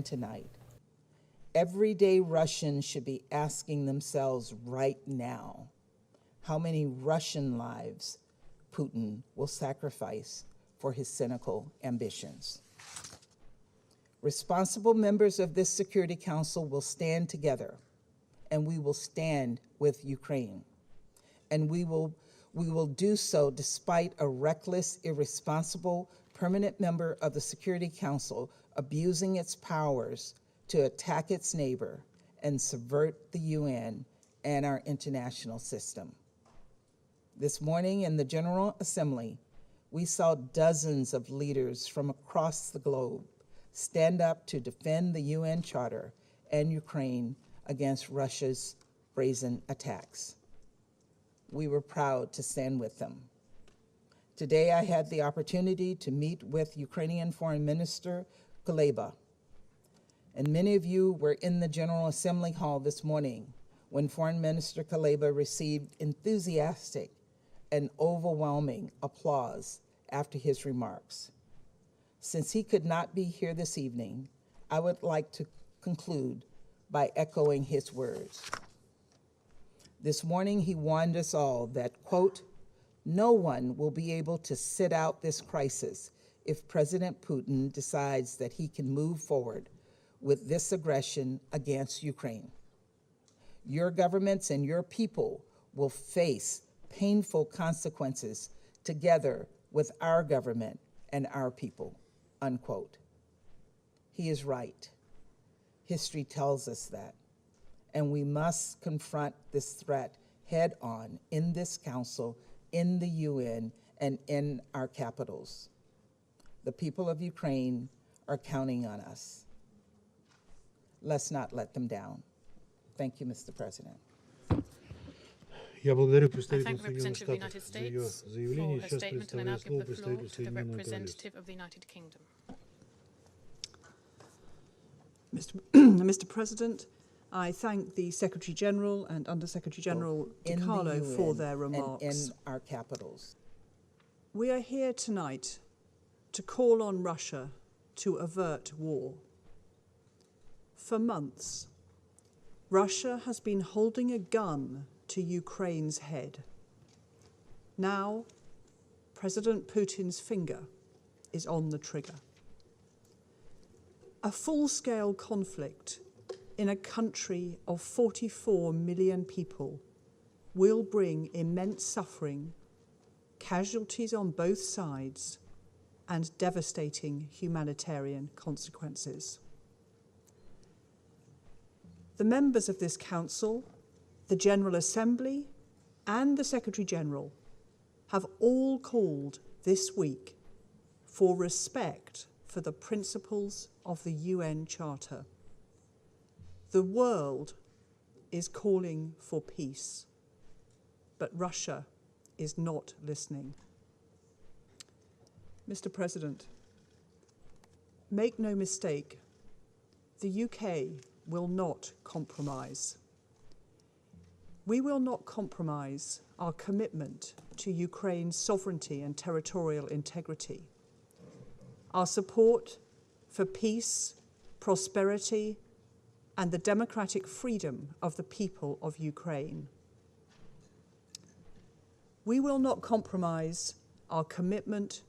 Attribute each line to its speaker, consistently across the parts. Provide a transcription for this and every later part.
Speaker 1: stand tonight. Everyday Russians should be asking themselves right now how many Russian lives Putin will sacrifice for his cynical ambitions. Responsible members of this Security Council will stand together, and we will stand with Ukraine. And we will do so despite a reckless, irresponsible permanent member of the Security Council abusing its powers to attack its neighbor and subvert the UN and our international system. This morning in the General Assembly, we saw dozens of leaders from across the globe stand up to defend the UN Charter and Ukraine against Russia's brazen attacks. We were proud to stand with them. Today, I had the opportunity to meet with Ukrainian Foreign Minister Kuleba. And many of you were in the General Assembly Hall this morning when Foreign Minister Kuleba received enthusiastic and overwhelming applause after his remarks. Since he could not be here this evening, I would like to conclude by echoing his words. This morning, he warned us all that, quote, no one will be able to sit out this crisis if President Putin decides that he can move forward with this aggression against Ukraine. Your governments and your people will face painful consequences together with our government and our people, unquote. He is right. History tells us that. And we must confront this threat head on in this council, in the UN, and in our capitals. The people of Ukraine are counting on us. Let's not let them down. Thank you, Mr. President.
Speaker 2: Я благодарю
Speaker 3: I
Speaker 2: представителя
Speaker 3: thank the representative of the United
Speaker 2: за ее
Speaker 3: States
Speaker 2: заявление.
Speaker 3: for her
Speaker 2: Сейчас
Speaker 3: statement, and I now
Speaker 2: предоставляю
Speaker 3: give
Speaker 2: слово
Speaker 3: the floor
Speaker 2: представителю
Speaker 3: to the
Speaker 2: Соединенного Королевства.
Speaker 3: representative of the United Kingdom.
Speaker 4: Mr. President, I thank the Secretary General and Under Secretary General
Speaker 1: In the
Speaker 4: DiCarlo
Speaker 1: UN
Speaker 4: for their
Speaker 1: and
Speaker 4: remarks.
Speaker 1: in our capitals.
Speaker 4: We are here tonight to call on Russia to avert war. For months, Russia has been holding a gun to Ukraine's head. Now, President Putin's finger is on the trigger. A full-scale conflict in a country of 44 million people will bring immense suffering, casualties on both sides, and devastating humanitarian consequences. The members of this Council, the General Assembly, and the Secretary General have all called this week for respect for the principles of the UN Charter. The world is calling for peace, but Russia is not listening. Mr. President, make no mistake, the UK will not compromise. We will not compromise our commitment to Ukraine's sovereignty and territorial integrity, our support for peace, prosperity, and the democratic freedom of the people of Ukraine. We will not compromise our commitment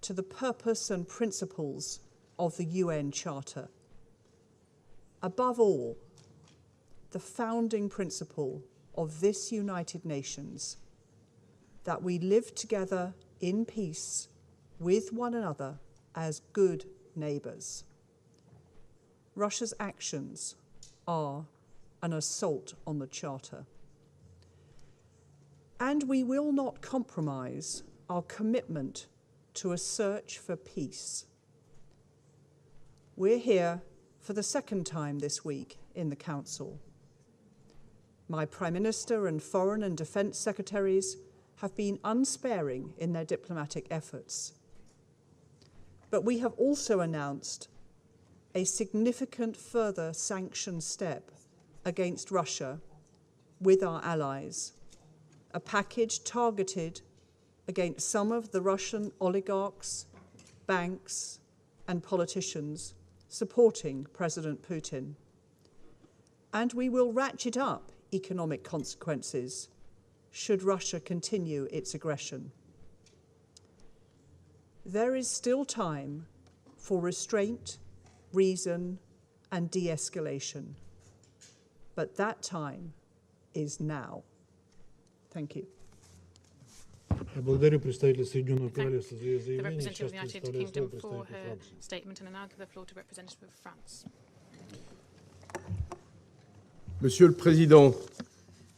Speaker 4: to the purpose and principles of the UN Charter. Above all, the founding principle of this United Nations, that we live together in peace with one another as good neighbours. Russia's actions are an assault on the Charter. And we will not compromise our commitment to a search for peace. We're here for the second time this week in the Council. My Prime Minister and Foreign and Defence Secretaries have been unsparing in their diplomatic efforts. But we have also announced a significant further sanction step against Russia with our allies, a package targeted against some of the Russian oligarchs, banks, and politicians supporting President Putin. And we will ratchet up economic consequences should Russia continue its aggression. There is still time for restraint, reason, and de-escalation. But that time is now. Thank you.
Speaker 2: Я благодарю представителя Соединенного
Speaker 3: Thank
Speaker 2: Королевства за ее
Speaker 3: the
Speaker 2: заявление.
Speaker 3: representative of
Speaker 2: Сейчас
Speaker 3: the United
Speaker 2: предоставляю слово
Speaker 3: Kingdom for
Speaker 2: представителю
Speaker 3: her
Speaker 2: Франции.
Speaker 3: statement, and I now give the floor to the representative of France.
Speaker 5: Monsieur le Président,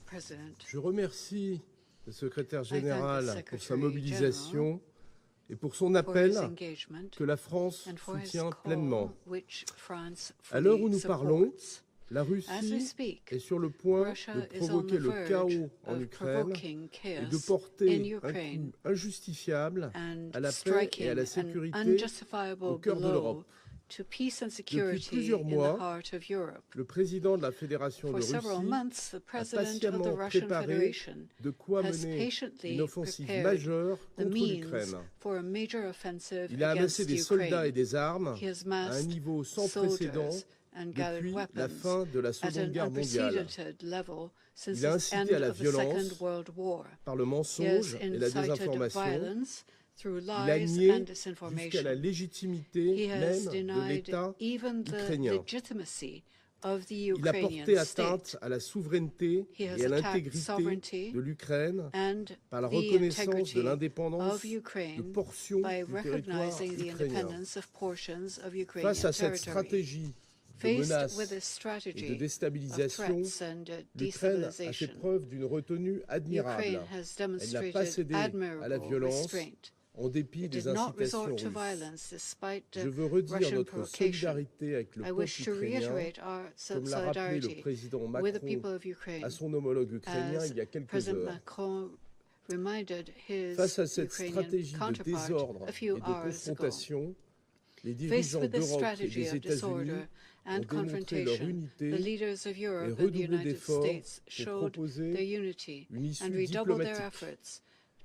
Speaker 6: President,
Speaker 5: je remercie le secrétaire
Speaker 6: thank the
Speaker 5: général pour
Speaker 6: Secretary
Speaker 5: sa mobilisation et pour son
Speaker 6: for his
Speaker 5: appel
Speaker 6: engagement
Speaker 5: que la France
Speaker 6: and for his
Speaker 5: soutient
Speaker 6: call,
Speaker 5: pleinement.
Speaker 6: which France
Speaker 5: À l'heure où
Speaker 6: fully
Speaker 5: nous parlons,
Speaker 6: supports.
Speaker 5: la
Speaker 6: As we
Speaker 5: Russie
Speaker 6: speak,
Speaker 5: est sur le point
Speaker 6: Russia
Speaker 5: de
Speaker 6: is on
Speaker 5: provoquer
Speaker 6: the
Speaker 5: le
Speaker 6: verge
Speaker 5: chaos en
Speaker 6: of
Speaker 5: Ukraine
Speaker 6: provoking
Speaker 5: et de
Speaker 6: chaos in
Speaker 5: porter un
Speaker 6: Ukraine
Speaker 5: coup injustifiable
Speaker 6: and
Speaker 5: à la paix
Speaker 6: striking
Speaker 5: et à la
Speaker 6: an
Speaker 5: sécurité
Speaker 6: unjustifiable
Speaker 5: au cœur de
Speaker 6: blow
Speaker 5: l'Europe.
Speaker 6: to peace and security
Speaker 5: plusieurs
Speaker 6: in
Speaker 5: mois,
Speaker 6: the heart of Europe.
Speaker 5: Le président de la Fédération
Speaker 6: For
Speaker 5: de
Speaker 6: several
Speaker 5: Russie
Speaker 6: months, the
Speaker 5: a
Speaker 6: president of the
Speaker 5: patiemment
Speaker 6: Russian
Speaker 5: préparé
Speaker 6: Federation
Speaker 5: de quoi
Speaker 6: has
Speaker 5: mener
Speaker 6: patiently
Speaker 5: une offensive
Speaker 6: prepared
Speaker 5: majeure
Speaker 6: the
Speaker 5: contre
Speaker 6: means
Speaker 5: l'Ukraine.
Speaker 6: for a major offensive
Speaker 5: Il a
Speaker 6: against
Speaker 5: amassé des
Speaker 6: Ukraine.
Speaker 5: soldats et des armes
Speaker 6: He has
Speaker 5: à un
Speaker 6: massed
Speaker 5: niveau sans précédent
Speaker 6: soldiers and gathered
Speaker 5: depuis la
Speaker 6: weapons
Speaker 5: fin de la
Speaker 6: at
Speaker 5: Seconde
Speaker 6: an
Speaker 5: Guerre mondiale
Speaker 6: unprecedented level since
Speaker 5: Il a
Speaker 6: the
Speaker 5: incité
Speaker 6: end
Speaker 5: à la
Speaker 6: of the Second
Speaker 5: violence
Speaker 6: World War.
Speaker 5: par le
Speaker 6: He has
Speaker 5: mensonge et la
Speaker 6: incited
Speaker 5: désinformation.
Speaker 6: violence through
Speaker 5: Il a
Speaker 6: lies
Speaker 5: nié
Speaker 6: and
Speaker 5: jusqu'à
Speaker 6: disinformation.
Speaker 5: la légitimité
Speaker 6: He has
Speaker 5: même de
Speaker 6: denied
Speaker 5: l'État
Speaker 6: even the
Speaker 5: ukrainien.
Speaker 6: legitimacy of the
Speaker 5: Il a
Speaker 6: Ukrainian
Speaker 5: porté atteinte
Speaker 6: state
Speaker 5: à la souveraineté
Speaker 6: He has
Speaker 5: et à
Speaker 6: attacked
Speaker 5: l'intégrité
Speaker 6: sovereignty
Speaker 5: de l'Ukraine
Speaker 6: and
Speaker 5: par la
Speaker 6: the
Speaker 5: reconnaissance
Speaker 6: integrity
Speaker 5: de l'indépendance
Speaker 6: of
Speaker 5: de
Speaker 6: Ukraine
Speaker 5: portions
Speaker 6: by
Speaker 5: du territoire
Speaker 6: recognizing the
Speaker 5: ukrainien.
Speaker 6: independence of portions of Ukrainian
Speaker 5: Face à cette
Speaker 6: territory.
Speaker 5: stratégie de
Speaker 6: Faced
Speaker 5: menaces
Speaker 6: with this
Speaker 5: et de
Speaker 6: strategy of
Speaker 5: déstabilisation,
Speaker 6: threats and
Speaker 5: l'Ukraine a fait
Speaker 6: destabilization,
Speaker 5: preuve d'une retenue admirable.
Speaker 6: Ukraine has
Speaker 5: Elle n'a pas
Speaker 6: demonstrated
Speaker 5: cédé à la
Speaker 6: admirable
Speaker 5: violence
Speaker 6: restraint.
Speaker 5: en dépit
Speaker 6: It
Speaker 5: des
Speaker 6: did not
Speaker 5: incitations
Speaker 6: resort to
Speaker 5: russes.
Speaker 6: violence despite
Speaker 5: Je
Speaker 6: the
Speaker 5: veux redire
Speaker 6: Russian
Speaker 5: notre
Speaker 6: provocation.
Speaker 5: solidarité avec le
Speaker 6: I
Speaker 5: peuple
Speaker 6: wish to
Speaker 5: ukrainien,
Speaker 6: reiterate our
Speaker 5: comme l'a rappelé le
Speaker 6: solidarity
Speaker 5: président
Speaker 6: with the people
Speaker 5: Macron
Speaker 6: of Ukraine,
Speaker 5: à son homologue ukrainien
Speaker 6: as
Speaker 5: il y a quelques
Speaker 6: President
Speaker 5: heures.
Speaker 6: Macron reminded his
Speaker 5: Face à cette
Speaker 6: Ukrainian
Speaker 5: stratégie de
Speaker 6: counterpart
Speaker 5: désordre
Speaker 6: a
Speaker 5: et
Speaker 6: few
Speaker 5: de
Speaker 6: hours ago.
Speaker 5: confrontation, les
Speaker 6: Faced
Speaker 5: dirigeants
Speaker 6: with this
Speaker 5: d'Europe et
Speaker 6: strategy
Speaker 5: des
Speaker 6: of
Speaker 5: États-Unis
Speaker 6: disorder
Speaker 5: ont
Speaker 6: and
Speaker 5: démontré leur
Speaker 6: confrontation, the
Speaker 5: unité
Speaker 6: leaders of
Speaker 5: et
Speaker 6: Europe and the
Speaker 5: redoublé
Speaker 6: United
Speaker 5: d'efforts
Speaker 6: States
Speaker 5: pour
Speaker 6: showed their
Speaker 5: proposer
Speaker 6: unity
Speaker 5: une issue
Speaker 6: and redoubled their
Speaker 5: diplomatique.
Speaker 6: efforts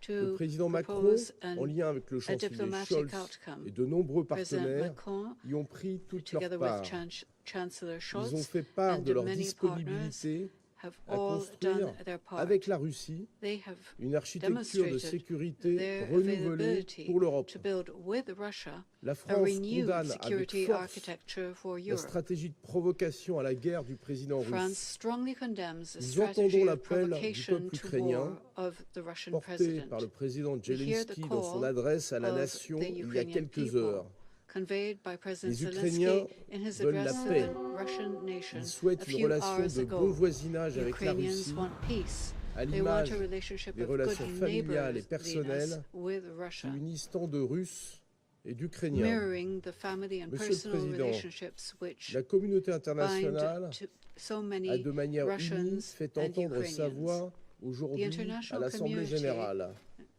Speaker 5: Le
Speaker 6: to
Speaker 5: président Macron,
Speaker 6: propose
Speaker 5: en
Speaker 6: an
Speaker 5: lien avec le chancelier
Speaker 6: diplomatic
Speaker 5: Scholz
Speaker 6: outcome.
Speaker 5: et de nombreux
Speaker 6: President
Speaker 5: partenaires,
Speaker 6: Macron,
Speaker 5: y ont pris toute leur
Speaker 6: together
Speaker 5: part.
Speaker 6: with Chancellor
Speaker 5: Ils ont
Speaker 6: Scholz
Speaker 5: fait part
Speaker 6: and
Speaker 5: de leur
Speaker 6: many partners,
Speaker 5: disponibilité
Speaker 6: have
Speaker 5: à
Speaker 6: all
Speaker 5: construire
Speaker 6: done their part.
Speaker 5: avec la Russie
Speaker 6: They have
Speaker 5: une architecture de
Speaker 6: demonstrated
Speaker 5: sécurité
Speaker 6: their
Speaker 5: renouvelée
Speaker 6: availability
Speaker 5: pour l'Europe.
Speaker 6: to build with Russia
Speaker 5: La
Speaker 6: a
Speaker 5: France
Speaker 6: renewed
Speaker 5: condamne avec
Speaker 6: security
Speaker 5: force
Speaker 6: architecture for
Speaker 5: la
Speaker 6: Europe.
Speaker 5: stratégie de provocation à la guerre du président
Speaker 6: France
Speaker 5: russe,
Speaker 6: strongly condemns the
Speaker 5: Nous
Speaker 6: strategy
Speaker 5: entendons
Speaker 6: of
Speaker 5: l'appel du
Speaker 6: provocation
Speaker 5: peuple
Speaker 6: to
Speaker 5: ukrainien,
Speaker 6: war of the Russian
Speaker 5: porté
Speaker 6: president,
Speaker 5: par le président
Speaker 6: We hear the
Speaker 5: Zelensky dans son
Speaker 6: call
Speaker 5: adresse à la
Speaker 6: of
Speaker 5: nation
Speaker 6: the
Speaker 5: il y a
Speaker 6: Ukrainian
Speaker 5: quelques
Speaker 6: people,
Speaker 5: heures.
Speaker 6: conveyed by President
Speaker 5: Les Ukrainiens
Speaker 6: Zelensky in his
Speaker 5: veulent
Speaker 6: address
Speaker 5: la
Speaker 6: to
Speaker 5: paix.
Speaker 6: the Russian nation
Speaker 5: Ils souhaitent
Speaker 6: a
Speaker 5: une
Speaker 6: few
Speaker 5: relation
Speaker 6: hours
Speaker 5: de bon
Speaker 6: ago.
Speaker 5: voisinage avec la
Speaker 6: Ukrainians
Speaker 5: Russie,
Speaker 6: want peace.
Speaker 5: à
Speaker 6: They want
Speaker 5: l'image
Speaker 6: a relationship
Speaker 5: des
Speaker 6: of good
Speaker 5: relations familiales et
Speaker 6: neighborliness
Speaker 5: personnelles
Speaker 6: with
Speaker 5: qui
Speaker 6: Russia,
Speaker 5: unissent tant de Russes et d'Ukrainiens.
Speaker 6: mirroring the family and
Speaker 5: Monsieur le
Speaker 6: personal
Speaker 5: Président,
Speaker 6: relationships which
Speaker 5: La communauté
Speaker 6: bind
Speaker 5: internationale
Speaker 6: to so
Speaker 5: a
Speaker 6: many
Speaker 5: de manière unie
Speaker 6: Russians
Speaker 5: fait
Speaker 6: and
Speaker 5: entendre sa
Speaker 6: Ukrainians.
Speaker 5: voix aujourd'hui
Speaker 6: The
Speaker 5: à
Speaker 6: international
Speaker 5: l'Assemblée
Speaker 6: community,
Speaker 5: générale.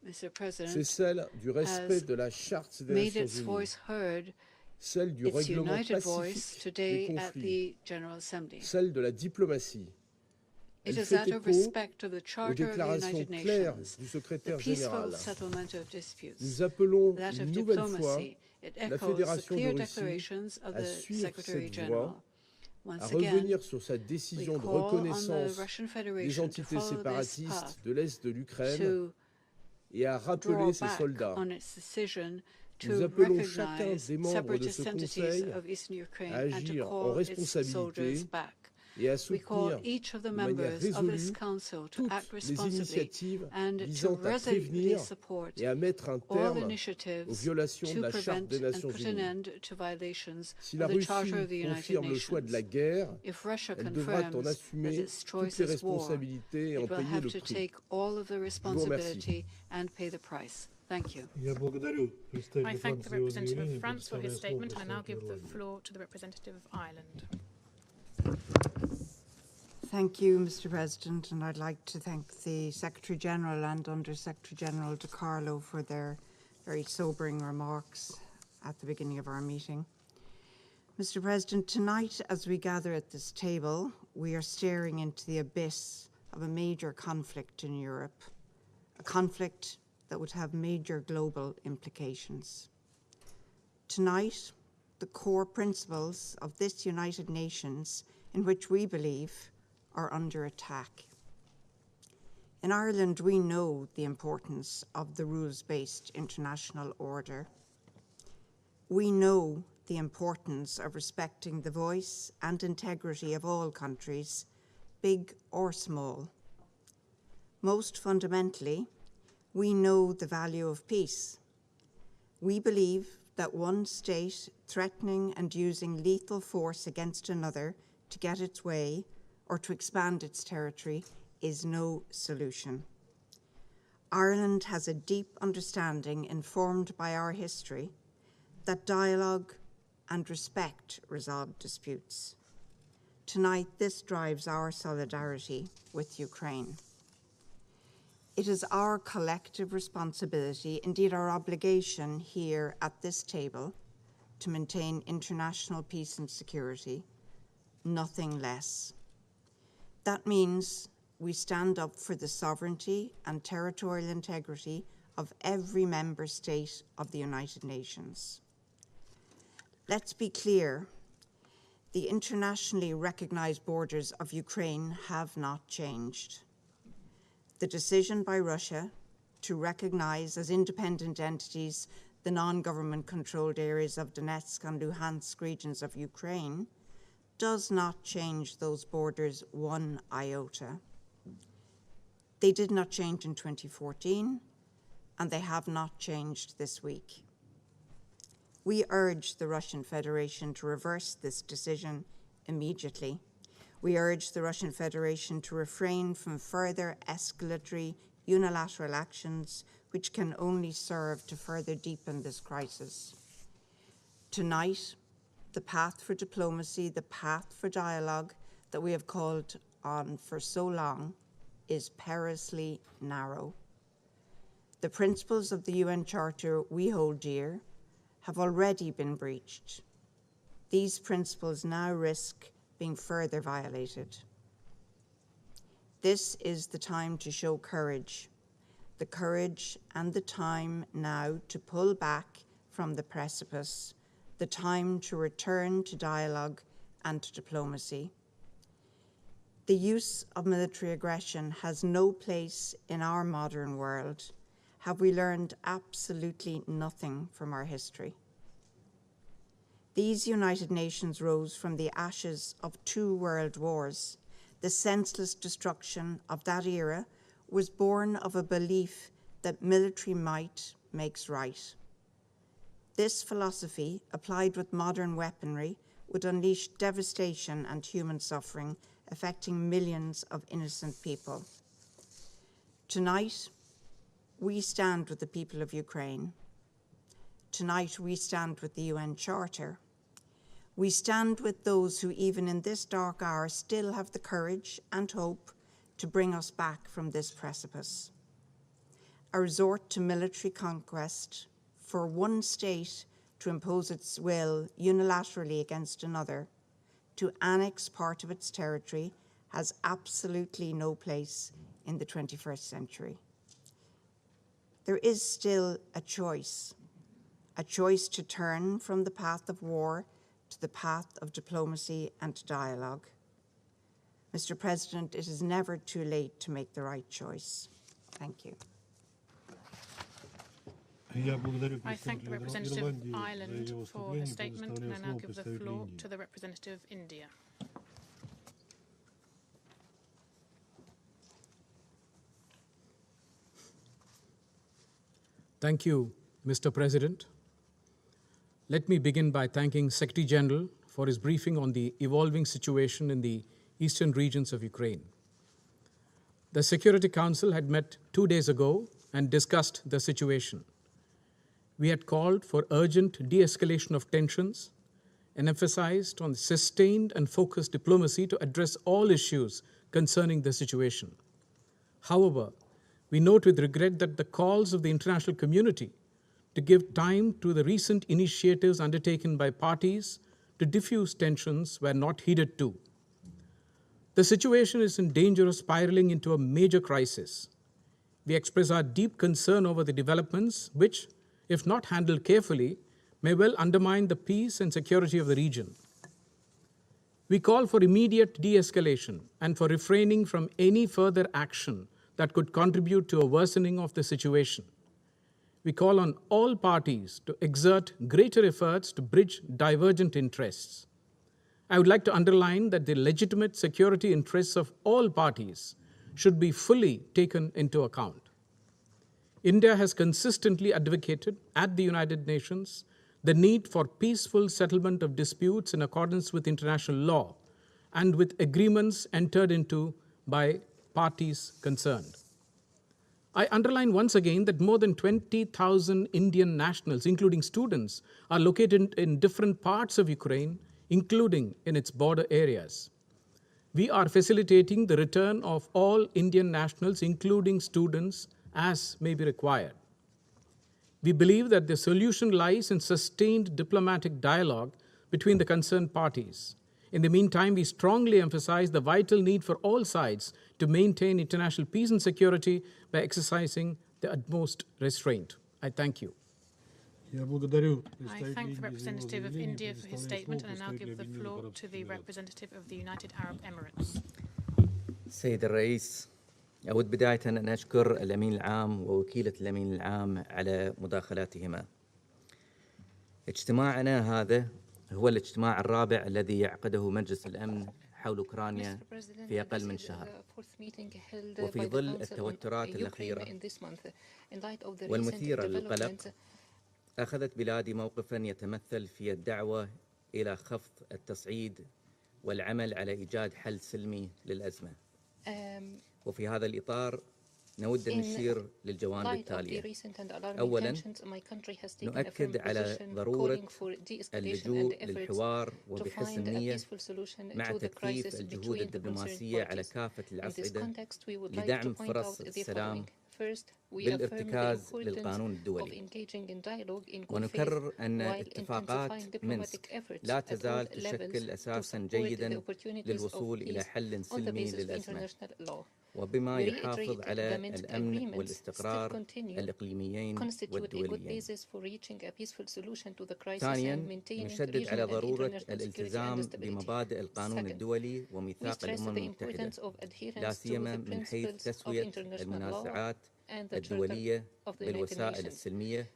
Speaker 6: Mr.
Speaker 5: C'est
Speaker 6: President,
Speaker 5: celle du respect
Speaker 6: has
Speaker 5: de la Charte des
Speaker 6: made
Speaker 5: Nations
Speaker 6: its
Speaker 5: Unies,
Speaker 6: voice heard,
Speaker 5: celle du
Speaker 6: its
Speaker 5: règlement
Speaker 6: united voice
Speaker 5: pacifique des
Speaker 6: today at
Speaker 5: conflits,
Speaker 6: the General Assembly.
Speaker 5: celle de la diplomatie.
Speaker 6: It
Speaker 5: Elle
Speaker 6: is
Speaker 5: fait
Speaker 6: out of
Speaker 5: écho
Speaker 6: respect of the
Speaker 5: aux
Speaker 6: Charter of the
Speaker 5: déclarations
Speaker 6: United
Speaker 5: claires
Speaker 6: Nations,
Speaker 5: du
Speaker 6: the
Speaker 5: secrétaire
Speaker 6: peaceful
Speaker 5: général.
Speaker 6: settlement of disputes,
Speaker 5: Nous appelons
Speaker 6: that
Speaker 5: une
Speaker 6: of
Speaker 5: nouvelle fois
Speaker 6: diplomacy. It
Speaker 5: la
Speaker 6: echoes the
Speaker 5: Fédération
Speaker 6: clear
Speaker 5: de Russie
Speaker 6: declarations of
Speaker 5: à
Speaker 6: the
Speaker 5: suivre
Speaker 6: Secretary
Speaker 5: cette
Speaker 6: General.
Speaker 5: voie, à
Speaker 6: Once again,
Speaker 5: revenir sur sa
Speaker 6: we
Speaker 5: décision de
Speaker 6: call on the
Speaker 5: reconnaissance
Speaker 6: Russian
Speaker 5: des
Speaker 6: Federation to
Speaker 5: entités
Speaker 6: follow this
Speaker 5: séparatistes
Speaker 6: path,
Speaker 5: de l'Est de l'Ukraine
Speaker 6: to
Speaker 5: et à
Speaker 6: draw
Speaker 5: rappeler ses
Speaker 6: back
Speaker 5: soldats.
Speaker 6: on its decision
Speaker 5: Nous
Speaker 6: to
Speaker 5: appelons chacun
Speaker 6: recognize
Speaker 5: des membres de ce
Speaker 6: separatist entities
Speaker 5: Conseil
Speaker 6: of Eastern Ukraine
Speaker 5: à
Speaker 6: and to
Speaker 5: agir en
Speaker 6: call its
Speaker 5: responsabilité
Speaker 6: soldiers back.
Speaker 5: et à
Speaker 6: We call
Speaker 5: soutenir
Speaker 6: each of the
Speaker 5: de manière
Speaker 6: members of this
Speaker 5: résolue
Speaker 6: council to
Speaker 5: toutes
Speaker 6: act
Speaker 5: les
Speaker 6: responsibly
Speaker 5: initiatives
Speaker 6: and to
Speaker 5: visant à
Speaker 6: resolutely
Speaker 5: prévenir
Speaker 6: support
Speaker 5: et à mettre un
Speaker 6: all
Speaker 5: terme
Speaker 6: initiatives
Speaker 5: aux violations de
Speaker 6: to
Speaker 5: la Charte
Speaker 6: prevent
Speaker 5: des
Speaker 6: and
Speaker 5: Nations
Speaker 6: put an
Speaker 5: Unies.
Speaker 6: end to violations
Speaker 5: Si la
Speaker 6: of the
Speaker 5: Russie
Speaker 6: Charter of the United
Speaker 5: confirme le choix de la
Speaker 6: Nations.
Speaker 5: guerre,
Speaker 6: If Russia
Speaker 5: elle devra en
Speaker 6: confirms that
Speaker 5: assumer
Speaker 6: its
Speaker 5: toutes
Speaker 6: choice
Speaker 5: les
Speaker 6: is war,
Speaker 5: responsabilités et en
Speaker 6: it will
Speaker 5: payer
Speaker 6: have
Speaker 5: le
Speaker 6: to
Speaker 5: prix.
Speaker 6: take all of the
Speaker 5: remercie.
Speaker 6: responsibility and pay the price. Thank you.
Speaker 2: Я благодарю
Speaker 3: I
Speaker 2: представителя
Speaker 3: thank
Speaker 2: Франции
Speaker 3: the
Speaker 2: за его
Speaker 3: representative
Speaker 2: заявление.
Speaker 3: of France for his
Speaker 2: Предоставляю
Speaker 3: statement,
Speaker 2: слово
Speaker 3: and I now give
Speaker 2: представителю
Speaker 3: the
Speaker 2: Ирландии.
Speaker 3: floor to the representative of Ireland.
Speaker 7: Thank you, Mr. President, and I'd like to thank the Secretary-General and Under-Secretary-General De Carlo for their very sobering remarks at the beginning of our meeting. Mr. President, tonight as we gather at this table, we are staring into the abyss of a major conflict in Europe, a conflict that would have major global implications. Tonight, the core principles of this United Nations in which we believe are under attack. In Ireland, we know the importance of the rules-based international order. We know the importance of respecting the voice and integrity of all countries, big or small. Most fundamentally, we know the value of peace. We believe that one state threatening and using lethal force against another to get its way or to expand its territory is no solution. Ireland has a deep understanding, informed by our history, that dialogue and respect resolve disputes. Tonight, this drives our solidarity with Ukraine. It is our collective responsibility, indeed our obligation here at this table, to maintain international peace and security, nothing less. That means we stand up for the sovereignty and territorial integrity of every member state of the United Nations. Let's be clear, the internationally recognized borders of Ukraine have not changed. The decision by Russia to recognize as independent entities the non-government controlled areas of Donetsk and Luhansk regions of Ukraine does not change those borders one iota. They did not change in 2014, and they have not changed this week. We urge the Russian Federation to reverse this decision immediately. We urge the Russian Federation to refrain from further escalatory unilateral actions which can only serve to further deepen this crisis. Tonight, the path for diplomacy, the path for dialogue that we have called on for so long is perilously narrow. The principles of the UN Charter we hold dear have already been breached. These principles now risk being further violated. This is the time to show courage, the courage and the time now to pull back from the precipice, the time to return to dialogue and to diplomacy. The use of military aggression has no place in our modern world. Have we learned absolutely nothing from our history? These United Nations rose from the ashes of 2 world wars. The senseless destruction of that era was born of a belief that military might makes right. This philosophy, applied with modern weaponry, would unleash devastation and human suffering, affecting millions of innocent people. Tonight, we stand with the people of Ukraine. Tonight, we stand with the UN Charter. We stand with those who, even in this dark hour, still have the courage and hope to bring us back from this precipice. A resort to military conquest for one state to impose its will unilaterally against another, to annex part of its territory, has absolutely no place in the 21st century. There is still a choice to turn from the path of war to the path of diplomacy and dialogue. Mr. President, it is never too late to make the right choice. Thank you.
Speaker 2: Я благодарю
Speaker 3: I thank the
Speaker 2: представителя
Speaker 3: representative of
Speaker 2: Ирландии за
Speaker 3: Ireland
Speaker 2: его
Speaker 3: for her
Speaker 2: выступление.
Speaker 3: statement, and I
Speaker 2: Предоставляю
Speaker 3: now
Speaker 2: слово
Speaker 3: give the
Speaker 2: представителю
Speaker 3: floor
Speaker 2: Индии.
Speaker 3: to the representative of India.
Speaker 8: Thank you, Mr. President. Let me begin by thanking Secretary General for his briefing on the evolving situation in the eastern regions of Ukraine. The Security Council had met 2 days ago and discussed the situation. We had called for urgent de-escalation of tensions and emphasized on sustained and focused diplomacy to address all issues concerning the situation. However, we note with regret that the calls of the international community to give time to the recent initiatives undertaken by parties to diffuse tensions were not heeded to. The situation is in danger of spiraling into a major crisis. We express our deep concern over the developments which, if not handled carefully, may well undermine the peace and security of the region. We call for immediate de-escalation and for refraining from any further action that could contribute to a worsening of the situation. We call on all parties to exert greater efforts to bridge divergent interests. I would like to underline that the legitimate security interests of all parties should be fully taken into account. India has consistently advocated at the United Nations the need for peaceful settlement of disputes in accordance with international law and with agreements entered into by parties concerned. I underline once again that more than 20,000 Indian nationals, including students, are located in different parts of Ukraine, including in its border areas. We are facilitating the return of all Indian nationals, including students, as may be required. We believe that the solution lies in sustained diplomatic dialogue between the concerned parties. In the meantime, we strongly emphasize the vital need for all sides to maintain international peace and security by exercising the utmost restraint. I thank you.
Speaker 2: Я благодарю
Speaker 3: I thank the
Speaker 2: представителя
Speaker 3: representative of
Speaker 2: Индии
Speaker 3: India
Speaker 2: за
Speaker 3: for his
Speaker 2: его
Speaker 3: statement, and I now
Speaker 2: заявление.
Speaker 3: give the
Speaker 2: Представителю
Speaker 3: floor
Speaker 2: Арабских
Speaker 3: to the
Speaker 2: Эмиратов.
Speaker 3: representative of the United Arab Emirates.
Speaker 9: سيد الرئيس، أود بداية أن أشكر الأمين العام ووكيلة الأمين العام على مداخلاتهما. اجتماعنا هذا هو الاجتماع الرابع الذي يعقده مجلس الأمن حول أوكرانيا في أقل من شهر، وفي ظل التوترات الأخيرة والمثيرة للقلق أخذت بلادي موقفاً يتمثل في الدعوة إلى خفض التصعيد والعمل على إيجاد حل سلمي للأزمة. وفي هذا الإطار نود أن نشير للجوانب التالية. أولاً، نؤكد على ضرورة اللجوء للحوار وبحسن نية مع تكثيف الجهود الدبلوماسية على كافة الأصعدة لدعم فرص السلام بالارتكاز للقانون الدولي. ونكرر أن اتفاقات مينسك لا تزال تشكل أساساً جيداً للوصول إلى حل سلمي للأزمة، وبما يحافظ على الأمن والاستقرار الإقليميين والدوليين. ثانياً، نشدد على ضرورة الالتزام بمبادئ القانون الدولي وميثاق الأمم المتحدة، لا سيما من حيث تسوية المنازعات الدولية بالوسائل السلمية،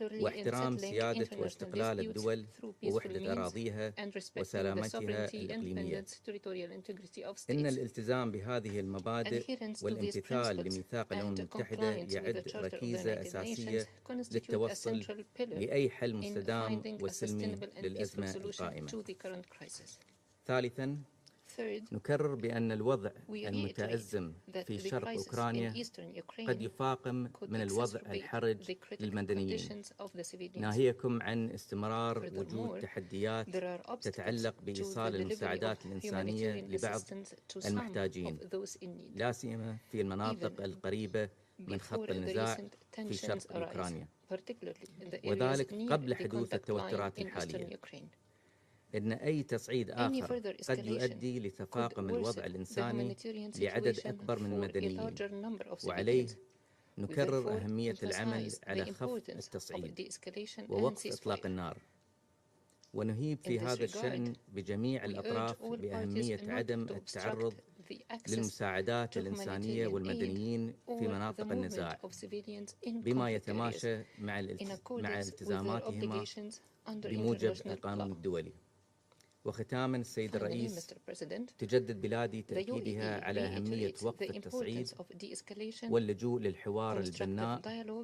Speaker 9: واحترام سيادة واستقلال الدول ووحدة أراضيها وسلامتها الإقليمية. إن الالتزام بهذه المبادئ والامتثال لميثاق الأمم المتحدة يعد ركيزة أساسية للتوصل لأي حل مستدام وسلمي للأزمة القائمة. ثالثاً، نكرر بأن الوضع المتأزم في شرق أوكرانيا قد يفاقم من الوضع الحرج للمدنيين، ناهيكم عن استمرار وجود تحديات تتعلق بإيصال المساعدات الإنسانية لبعض المحتاجين، لا سيما في المناطق القريبة من خط النزاع في شرق أوكرانيا، وذلك قبل حدوث التوترات الحالية. إن أي تصعيد آخر قد يؤدي لتفاقم الوضع الإنساني لعدد أكبر من المدنيين، وعليه نكرر أهمية العمل على خفض التصعيد ووقف إطلاق النار. ونهيب في هذا الشأن بجميع الأطراف بأهمية عدم التعرض للمساعدات الإنسانية والمدنيين في مناطق النزاع بما يتماشى مع التزاماتهما بموجب القانون الدولي. وختاماً، السيد الرئيس، تجدد بلادي تأكيدها على أهمية وقف التصعيد واللجوء للحوار البناء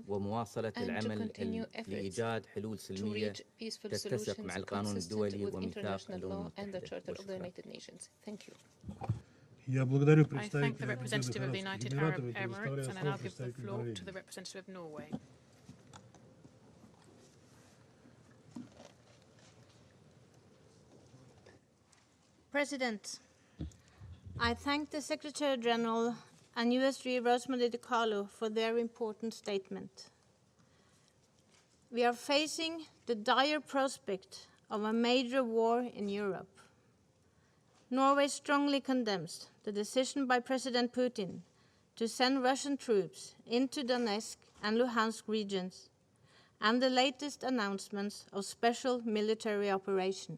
Speaker 9: ومواصلة العمل لإيجاد حلول سلمية تتسق مع القانون الدولي وميثاق الأمم المتحدة.
Speaker 2: Я благодарю
Speaker 3: I thank the
Speaker 2: представителя
Speaker 3: representative of the
Speaker 2: Арабских
Speaker 3: United Arab
Speaker 2: Эмиратов и
Speaker 3: Emirates, and I
Speaker 2: предоставляю
Speaker 3: now
Speaker 2: слово
Speaker 3: give the
Speaker 2: представителю
Speaker 3: floor to
Speaker 2: Норвегии.
Speaker 3: the representative of Norway.
Speaker 10: President, I thank the Secretary General and USG Rosemary DiCarlo for their important statement. We are facing the dire prospect of a major war in Europe. Norway strongly condemns the decision by President Putin to send Russian troops into Donetsk and Luhansk regions and the latest announcements of special military operation.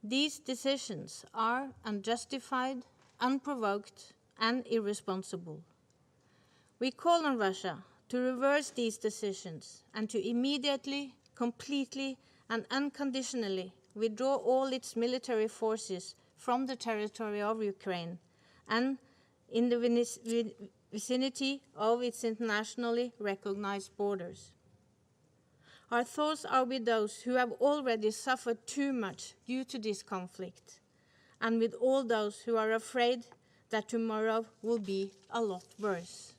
Speaker 10: These decisions are unjustified, unprovoked, and irresponsible. We call on Russia to reverse these decisions and to immediately, completely, and unconditionally withdraw all its military forces from the territory of Ukraine and in the vicinity of its internationally recognized borders. Our thoughts are with those who have already suffered too much due to this conflict, and with all those who are afraid that tomorrow will be a lot worse.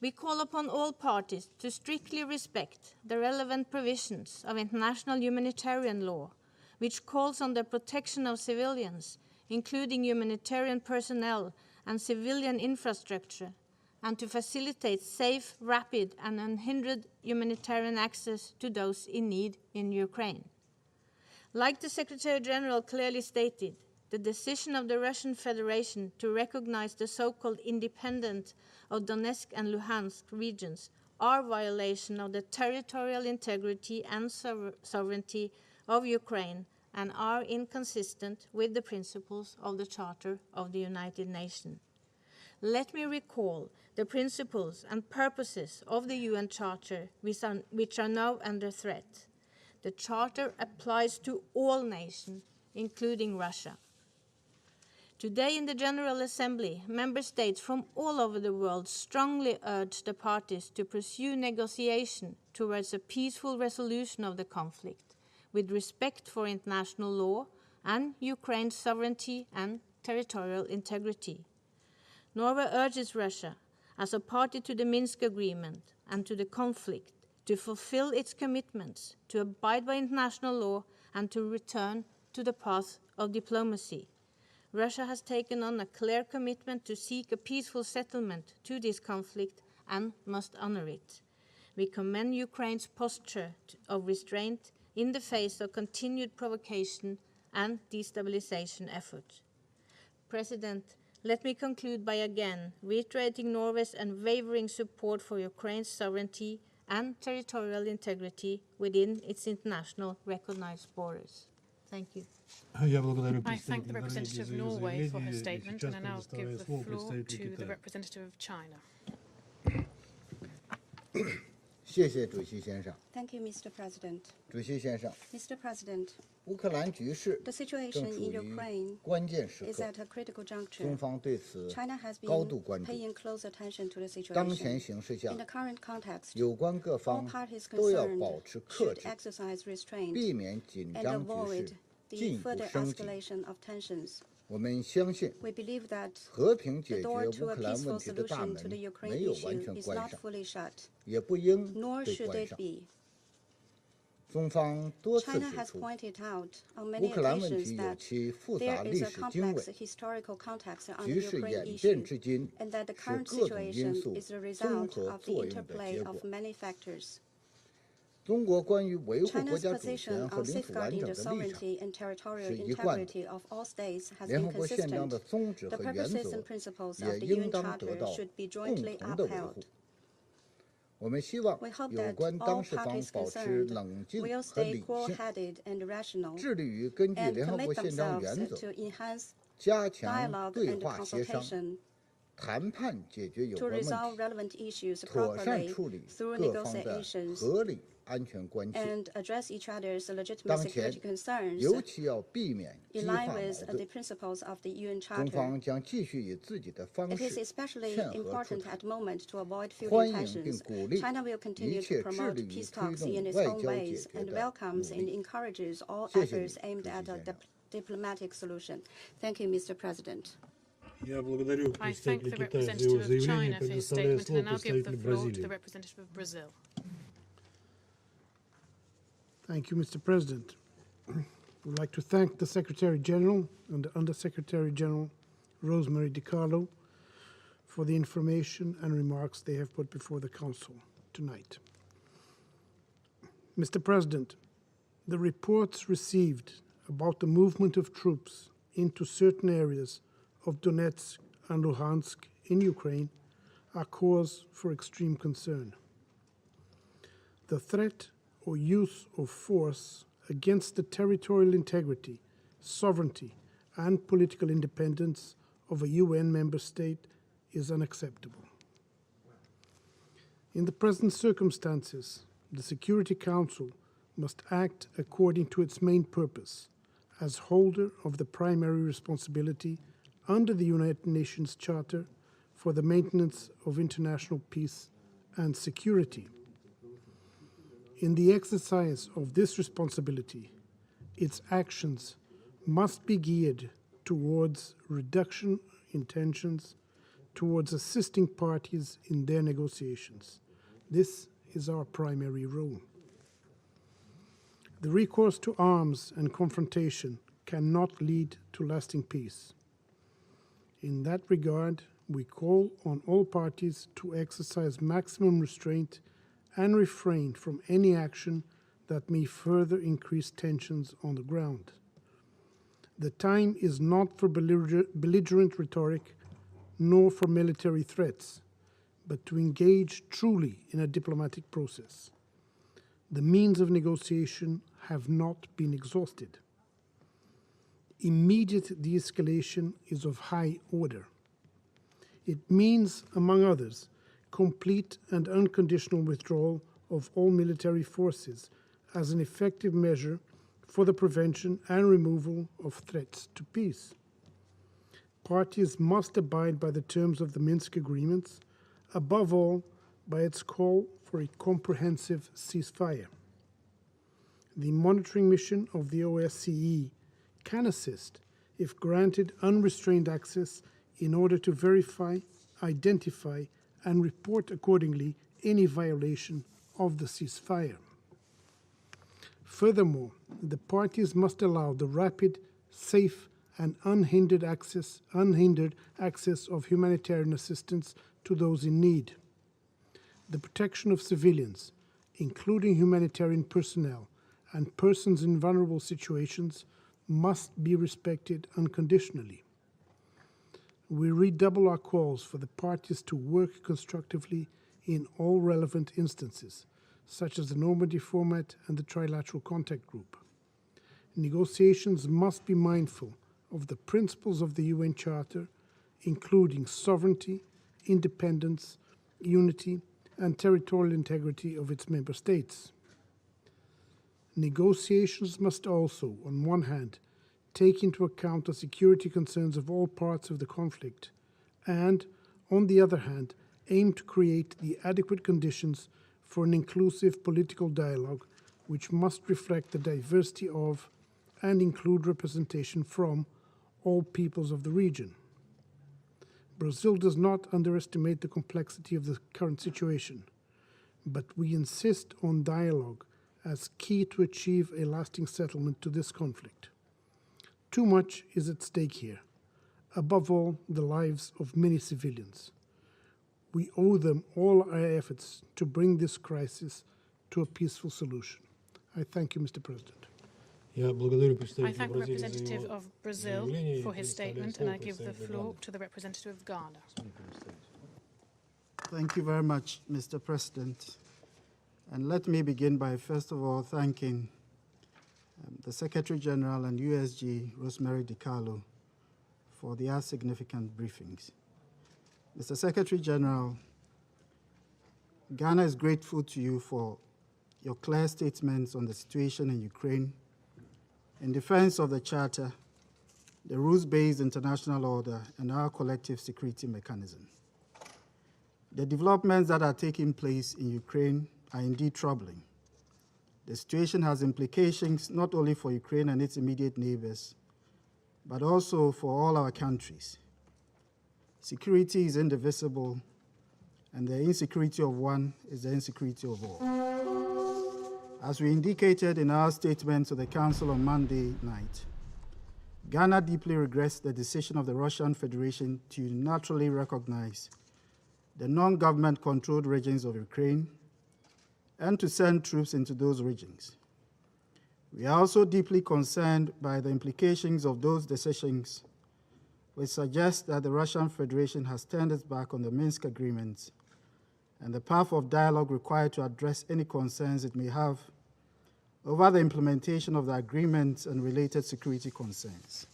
Speaker 10: We call upon all parties to strictly respect the relevant provisions of international humanitarian law, which calls on the protection of civilians, including humanitarian personnel and civilian infrastructure, and to facilitate safe, rapid, and unhindered humanitarian access to those in need in Ukraine. Like the Secretary General clearly stated, the decision of the Russian Federation to recognize the so-called independent of Donetsk and Luhansk regions are violation of the territorial integrity and sovereignty of Ukraine and are inconsistent with the principles of the Charter of the United Nations. Let me recall the principles and purposes of the UN Charter, which are now under threat. The Charter applies to all nations, including Russia. Today in the General Assembly, member states from all over the world strongly urge the parties to pursue negotiation towards a peaceful resolution of the conflict, with respect for international law and Ukraine's sovereignty and territorial integrity. Norway urges Russia, as a party to the Minsk Agreement and to the conflict, to fulfill its commitments, to abide by international law, and to return to the path of diplomacy. Russia has taken on a clear commitment to seek a peaceful settlement to this conflict and must honor it. We commend Ukraine's posture of restraint in the face of continued provocation and destabilization efforts. President, let me conclude by again reiterating Norway's unwavering support for Ukraine's sovereignty and territorial integrity within its international recognized borders. Thank you.
Speaker 2: Я благодарю
Speaker 3: I thank the
Speaker 2: представителя
Speaker 3: representative of
Speaker 2: Норвегии за ее
Speaker 3: Norway for her
Speaker 2: заявление. И
Speaker 3: statement,
Speaker 2: сейчас
Speaker 3: and I now
Speaker 2: предоставляю
Speaker 3: give the
Speaker 2: слово
Speaker 3: floor
Speaker 2: представителю
Speaker 3: to the
Speaker 2: Китая.
Speaker 3: representative of China.
Speaker 11: 谢谢主席先生。
Speaker 12: Thank you, Mr. President.
Speaker 11: 主席先生，
Speaker 12: Mr. President,
Speaker 11: 乌克兰局势
Speaker 12: the
Speaker 11: 正
Speaker 12: situation
Speaker 11: 处
Speaker 12: in
Speaker 11: 于
Speaker 12: Ukraine
Speaker 11: 关键时
Speaker 12: is
Speaker 11: 刻，
Speaker 12: at a critical
Speaker 11: 中
Speaker 12: juncture.
Speaker 11: 方对此
Speaker 12: China has
Speaker 11: 高度
Speaker 12: been
Speaker 11: 关注。
Speaker 12: paying close attention to the
Speaker 11: 当前
Speaker 12: situation.
Speaker 11: 形势下
Speaker 12: In，the current context,
Speaker 11: 有关各
Speaker 12: all
Speaker 11: 方
Speaker 12: parties
Speaker 11: 都要
Speaker 12: concerned
Speaker 11: 保持克
Speaker 12: should
Speaker 11: 制，
Speaker 12: exercise restraint
Speaker 11: 避免紧
Speaker 12: and
Speaker 11: 张局
Speaker 12: avoid
Speaker 11: 势
Speaker 12: the
Speaker 11: 进一步
Speaker 12: further
Speaker 11: 升级。
Speaker 12: escalation of tensions.
Speaker 11: 我们相信，
Speaker 12: We believe that
Speaker 11: 和平
Speaker 12: the
Speaker 11: 解决
Speaker 12: door
Speaker 11: 乌
Speaker 12: to a
Speaker 11: 克兰
Speaker 12: peaceful
Speaker 11: 问题的大
Speaker 12: solution to the
Speaker 11: 门
Speaker 12: Ukraine
Speaker 11: 没有完
Speaker 12: issue
Speaker 11: 全
Speaker 12: is
Speaker 11: 关
Speaker 12: not
Speaker 11: 上，
Speaker 12: fully shut,
Speaker 11: 也不应
Speaker 12: nor
Speaker 11: 被
Speaker 12: should
Speaker 11: 关
Speaker 12: it
Speaker 11: 上。
Speaker 12: be.
Speaker 11: 中方多次
Speaker 12: China
Speaker 11: 指
Speaker 12: has
Speaker 11: 出，
Speaker 12: pointed out on
Speaker 11: 乌
Speaker 12: many
Speaker 11: 克兰问
Speaker 12: occasions
Speaker 11: 题有
Speaker 12: that
Speaker 11: 其复杂
Speaker 12: there
Speaker 11: 历
Speaker 12: is a
Speaker 11: 史经纬
Speaker 12: complex，historical context on the
Speaker 11: 局势
Speaker 12: Ukraine
Speaker 11: 演
Speaker 12: issue,
Speaker 11: 变至今
Speaker 12: and that the
Speaker 11: 是
Speaker 12: current
Speaker 11: 各种因
Speaker 12: situation
Speaker 11: 素
Speaker 12: is the
Speaker 11: 综
Speaker 12: result
Speaker 11: 合
Speaker 12: of the
Speaker 11: 作用的
Speaker 12: interplay
Speaker 11: 结
Speaker 12: of
Speaker 11: 果。
Speaker 12: many factors.
Speaker 11: 中国关于维护国
Speaker 12: China's
Speaker 11: 家主
Speaker 12: position
Speaker 11: 权和
Speaker 12: on
Speaker 11: 领土完
Speaker 12: safeguarding
Speaker 11: 整
Speaker 12: the
Speaker 11: 的立场，
Speaker 12: sovereignty and territorial
Speaker 11: 是一贯的。
Speaker 12: integrity of all states has
Speaker 11: 联
Speaker 12: been
Speaker 11: 合国宪章
Speaker 12: consistent.
Speaker 11: 的宗旨
Speaker 12: The
Speaker 11: 和原
Speaker 12: purposes
Speaker 11: 则
Speaker 12: and principles
Speaker 11: 也
Speaker 12: of the
Speaker 11: 应
Speaker 12: UN
Speaker 11: 当得
Speaker 12: Charter
Speaker 11: 到
Speaker 12: should be
Speaker 11: 共
Speaker 12: jointly
Speaker 11: 同的维护
Speaker 12: upheld.
Speaker 11: 我们希望
Speaker 12: We hope
Speaker 11: 有
Speaker 12: that
Speaker 11: 关
Speaker 12: all
Speaker 11: 当事方
Speaker 12: parties
Speaker 11: 保持
Speaker 12: concerned
Speaker 11: 冷静
Speaker 12: will
Speaker 11: 和
Speaker 12: stay
Speaker 11: 理性，
Speaker 12: cool-headed and rational
Speaker 11: 致力于根据
Speaker 12: and
Speaker 11: 联合
Speaker 12: commit
Speaker 11: 国宪章
Speaker 12: themselves
Speaker 11: 原则，
Speaker 12: to enhance
Speaker 11: 加强
Speaker 12: dialogue
Speaker 11: 对
Speaker 12: and
Speaker 11: 话协商，
Speaker 12: consultation
Speaker 11: 谈判解决有
Speaker 12: to
Speaker 11: 关问
Speaker 12: resolve
Speaker 11: 题，
Speaker 12: relevant issues
Speaker 11: 妥善
Speaker 12: properly
Speaker 11: 处理
Speaker 12: through
Speaker 11: 各方的
Speaker 12: negotiations
Speaker 11: 合理安全关切。
Speaker 12: and address each other's legitimate
Speaker 11: 当前
Speaker 12: security concerns
Speaker 11: 尤其要避免激
Speaker 12: in
Speaker 11: 化
Speaker 12: line
Speaker 11: 矛
Speaker 12: with
Speaker 11: 盾。
Speaker 12: the principles of the UN
Speaker 11: 中
Speaker 12: Charter.
Speaker 11: 方将继续以自己的方
Speaker 12: It is
Speaker 11: 式
Speaker 12: especially
Speaker 11: 劝和促
Speaker 12: important
Speaker 11: 谈，
Speaker 12: at the moment to avoid
Speaker 11: 欢
Speaker 12: fueling
Speaker 11: 迎并
Speaker 12: tensions.
Speaker 11: 鼓励
Speaker 12: China will
Speaker 11: 一
Speaker 12: continue
Speaker 11: 切
Speaker 12: to
Speaker 11: 致
Speaker 12: promote
Speaker 11: 力于
Speaker 12: peace
Speaker 11: 推
Speaker 12: talks
Speaker 11: 动
Speaker 12: in its
Speaker 11: 外
Speaker 12: own
Speaker 11: 交解
Speaker 12: ways
Speaker 11: 决
Speaker 12: and
Speaker 11: 的
Speaker 12: welcomes
Speaker 11: 努
Speaker 12: and
Speaker 11: 力。
Speaker 12: encourages all
Speaker 11: 谢谢你，
Speaker 12: efforts aimed
Speaker 11: 主席
Speaker 12: at a
Speaker 11: 先生。
Speaker 12: diplomatic solution. Thank you, Mr. President.
Speaker 2: Я благодарю
Speaker 3: I thank
Speaker 2: представителя
Speaker 3: the
Speaker 2: Китая за его
Speaker 3: representative of
Speaker 2: заявление.
Speaker 3: China for his
Speaker 2: Предоставляю
Speaker 3: statement,
Speaker 2: слово
Speaker 3: and I now give the
Speaker 2: представителю
Speaker 3: floor to the
Speaker 2: Бразилии.
Speaker 3: representative of Brazil.
Speaker 2: Thank you, Mr. President. I would like to thank the Secretary General and the Undersecretary General, Rosemary DiCarlo, for the information and remarks they have put before the Council tonight. Mr. President, the reports received about the movement of troops into certain areas of Donetsk and Luhansk in Ukraine are cause for extreme concern. the threat or use of force against the territorial integrity, sovereignty, and political independence of a UN member state is unacceptable. In the present circumstances, the Security Council must act according to its main purpose as holder of the primary responsibility under the United Nations Charter for the maintenance of international peace and security. In the exercise of this responsibility, its actions must be geared towards reduction in tensions, towards assisting parties in their negotiations. This is our primary role. The recourse to arms and confrontation cannot lead to lasting peace. In that regard, we call on all parties to exercise maximum restraint and refrain from any action that may further increase tensions on the ground. The time is not for belligerent rhetoric, nor for military threats, but to engage truly in a diplomatic process. The means of negotiation have not been exhausted. Immediate de-escalation is of high order. It means, among others, complete and unconditional withdrawal of all military forces as an effective measure for the prevention and removal of threats to peace. Parties must abide by the terms of the Minsk agreements, above all by its call for a comprehensive ceasefire. The monitoring mission of the OSCE can assist if granted unrestrained access in order to verify, identify, and report accordingly any violation of the ceasefire. Furthermore, the parties must allow the rapid, safe, and unhindered access of humanitarian assistance to those in need. The protection of civilians, including humanitarian personnel and persons in vulnerable situations, must be respected unconditionally. We redouble our calls for the parties to work constructively in all relevant instances, such as the Normandy format and the Trilateral Contact Group. Negotiations must be mindful of the principles of the UN Charter, including sovereignty, independence, unity, and territorial integrity of its member states. Negotiations must also, on one hand, take into account the security concerns of all parts of the conflict, and, on the other hand, aim to create the adequate conditions for an inclusive political dialogue which must reflect the diversity of and include representation from all peoples of the region. Brazil does not underestimate the complexity of the current situation, but we insist on dialogue as key to achieve a lasting settlement to this conflict. Too much is at stake here, above all, the lives of many civilians. We owe them all our efforts to bring this crisis to a peaceful solution. I thank you, Mr. President.
Speaker 3: I thank the representative of Brazil for his statement, and I give the floor to the representative of Ghana.
Speaker 13: Thank you very much, Mr. President. And let me begin by, first of all, thanking the Secretary General and USG, Rosemary DiCarlo, for their significant briefings. Mr. Secretary General, Ghana is grateful to you for your clear statements on the situation in Ukraine, in defense of the Charter, the rules-based international order, and our collective security mechanism. The developments that are taking place in Ukraine are indeed troubling. The situation has implications not only for Ukraine and its immediate neighbors, but also for all our countries. Security is indivisible, and the insecurity of one is the insecurity of all. As we indicated in our statement to the Council on Monday night, Ghana deeply regrets the decision of the Russian Federation to unilaterally recognize the non-government controlled regions of Ukraine and to send troops into those regions. We are also deeply concerned by the implications of those decisions, which suggest that the Russian Federation has turned its back on the Minsk agreements and the path of dialogue required to address any concerns it may have over the implementation of the agreements and related security concerns.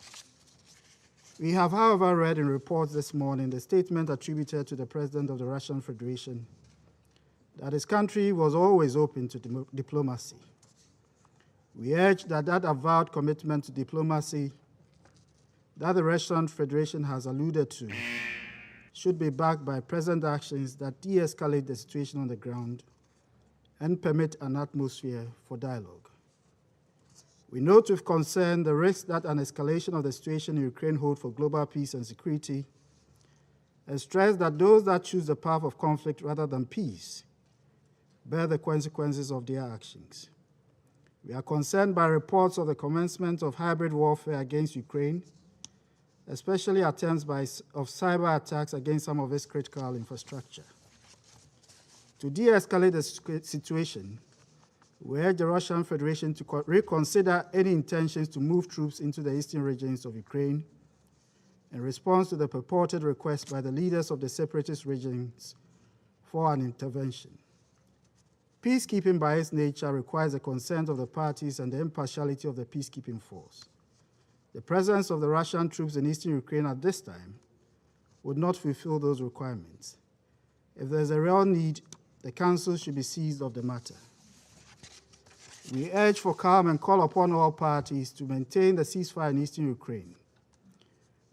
Speaker 13: We have, however, read in reports this morning the statement attributed to the President of the Russian Federation that his country was always open to diplomacy. We urge that that avowed commitment to diplomacy that the Russian Federation has alluded to should be backed by present actions that de-escalate the situation on the ground and permit an atmosphere for dialogue. We note with concern the risk that an escalation of the situation in Ukraine holds for global peace and security, and stress that those that choose the path of conflict rather than peace bear the consequences of their actions. We are concerned by reports of the commencement of hybrid warfare against Ukraine, especially attempts of cyber attacks against some of its critical infrastructure. To de-escalate the situation, we urge the Russian Federation to reconsider any intentions to move troops into the eastern regions of Ukraine in response to the purported request by the leaders of the separatist regions for an intervention. Peacekeeping by its nature requires the consent of the parties and the impartiality of the peacekeeping force. The presence of the Russian troops in eastern Ukraine at this time would not fulfill those requirements. If there is a real need, the Council should be seized of the matter. We urge for calm and call upon all parties to maintain the ceasefire in eastern Ukraine.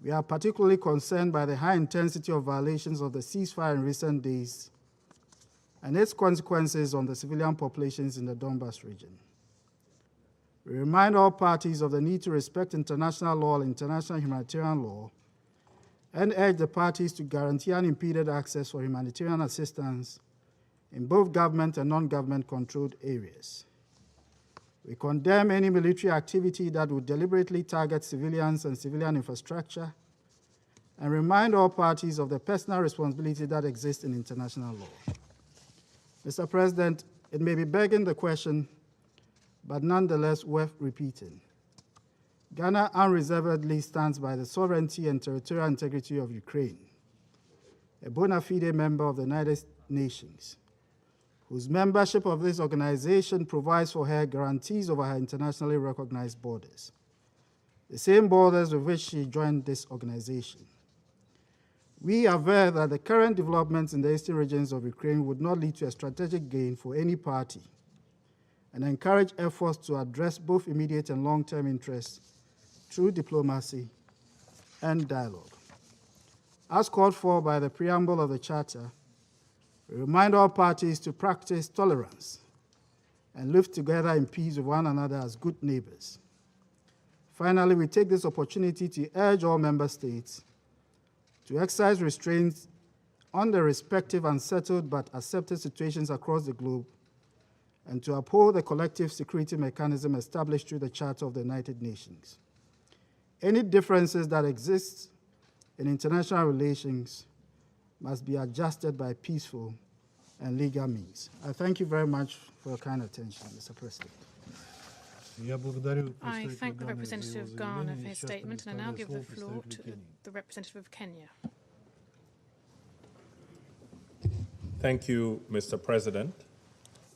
Speaker 13: We are particularly concerned by the high intensity of violations of the ceasefire in recent days and its consequences on the civilian populations in the Donbas region. We remind all parties of the need to respect international law and international humanitarian law and urge the parties to guarantee unimpeded access for humanitarian assistance in both government and non-government controlled areas. We condemn any military activity that would deliberately target civilians and civilian infrastructure and remind all parties of the personal responsibility that exists in international law. Mr. President, it may be begging the question, but nonetheless worth repeating. Ghana unreservedly stands by the sovereignty and territorial integrity of Ukraine, a bona fide member of the United Nations, whose membership of this organization provides for her guarantees over her internationally recognized borders, the same borders with which she joined this organization. We aver that the current developments in the eastern regions of Ukraine would not lead to a strategic gain for any party and encourage efforts to address both immediate and long-term interests through diplomacy and dialogue. As called for by the preamble of the Charter, we remind all parties to practice tolerance and live together in peace with one another as good neighbors. Finally, we take this opportunity to urge all member states to exercise restraints on the respective unsettled but accepted situations across the globe and to uphold the collective security mechanism established through the Charter of the United Nations. Any differences that exist in international relations must be adjusted by peaceful and legal means. I thank you very much for your kind attention, Mr. President.
Speaker 3: I thank the representative of Ghana for his statement, and I now give the floor to the representative of Kenya.
Speaker 14: Thank you, Mr. President.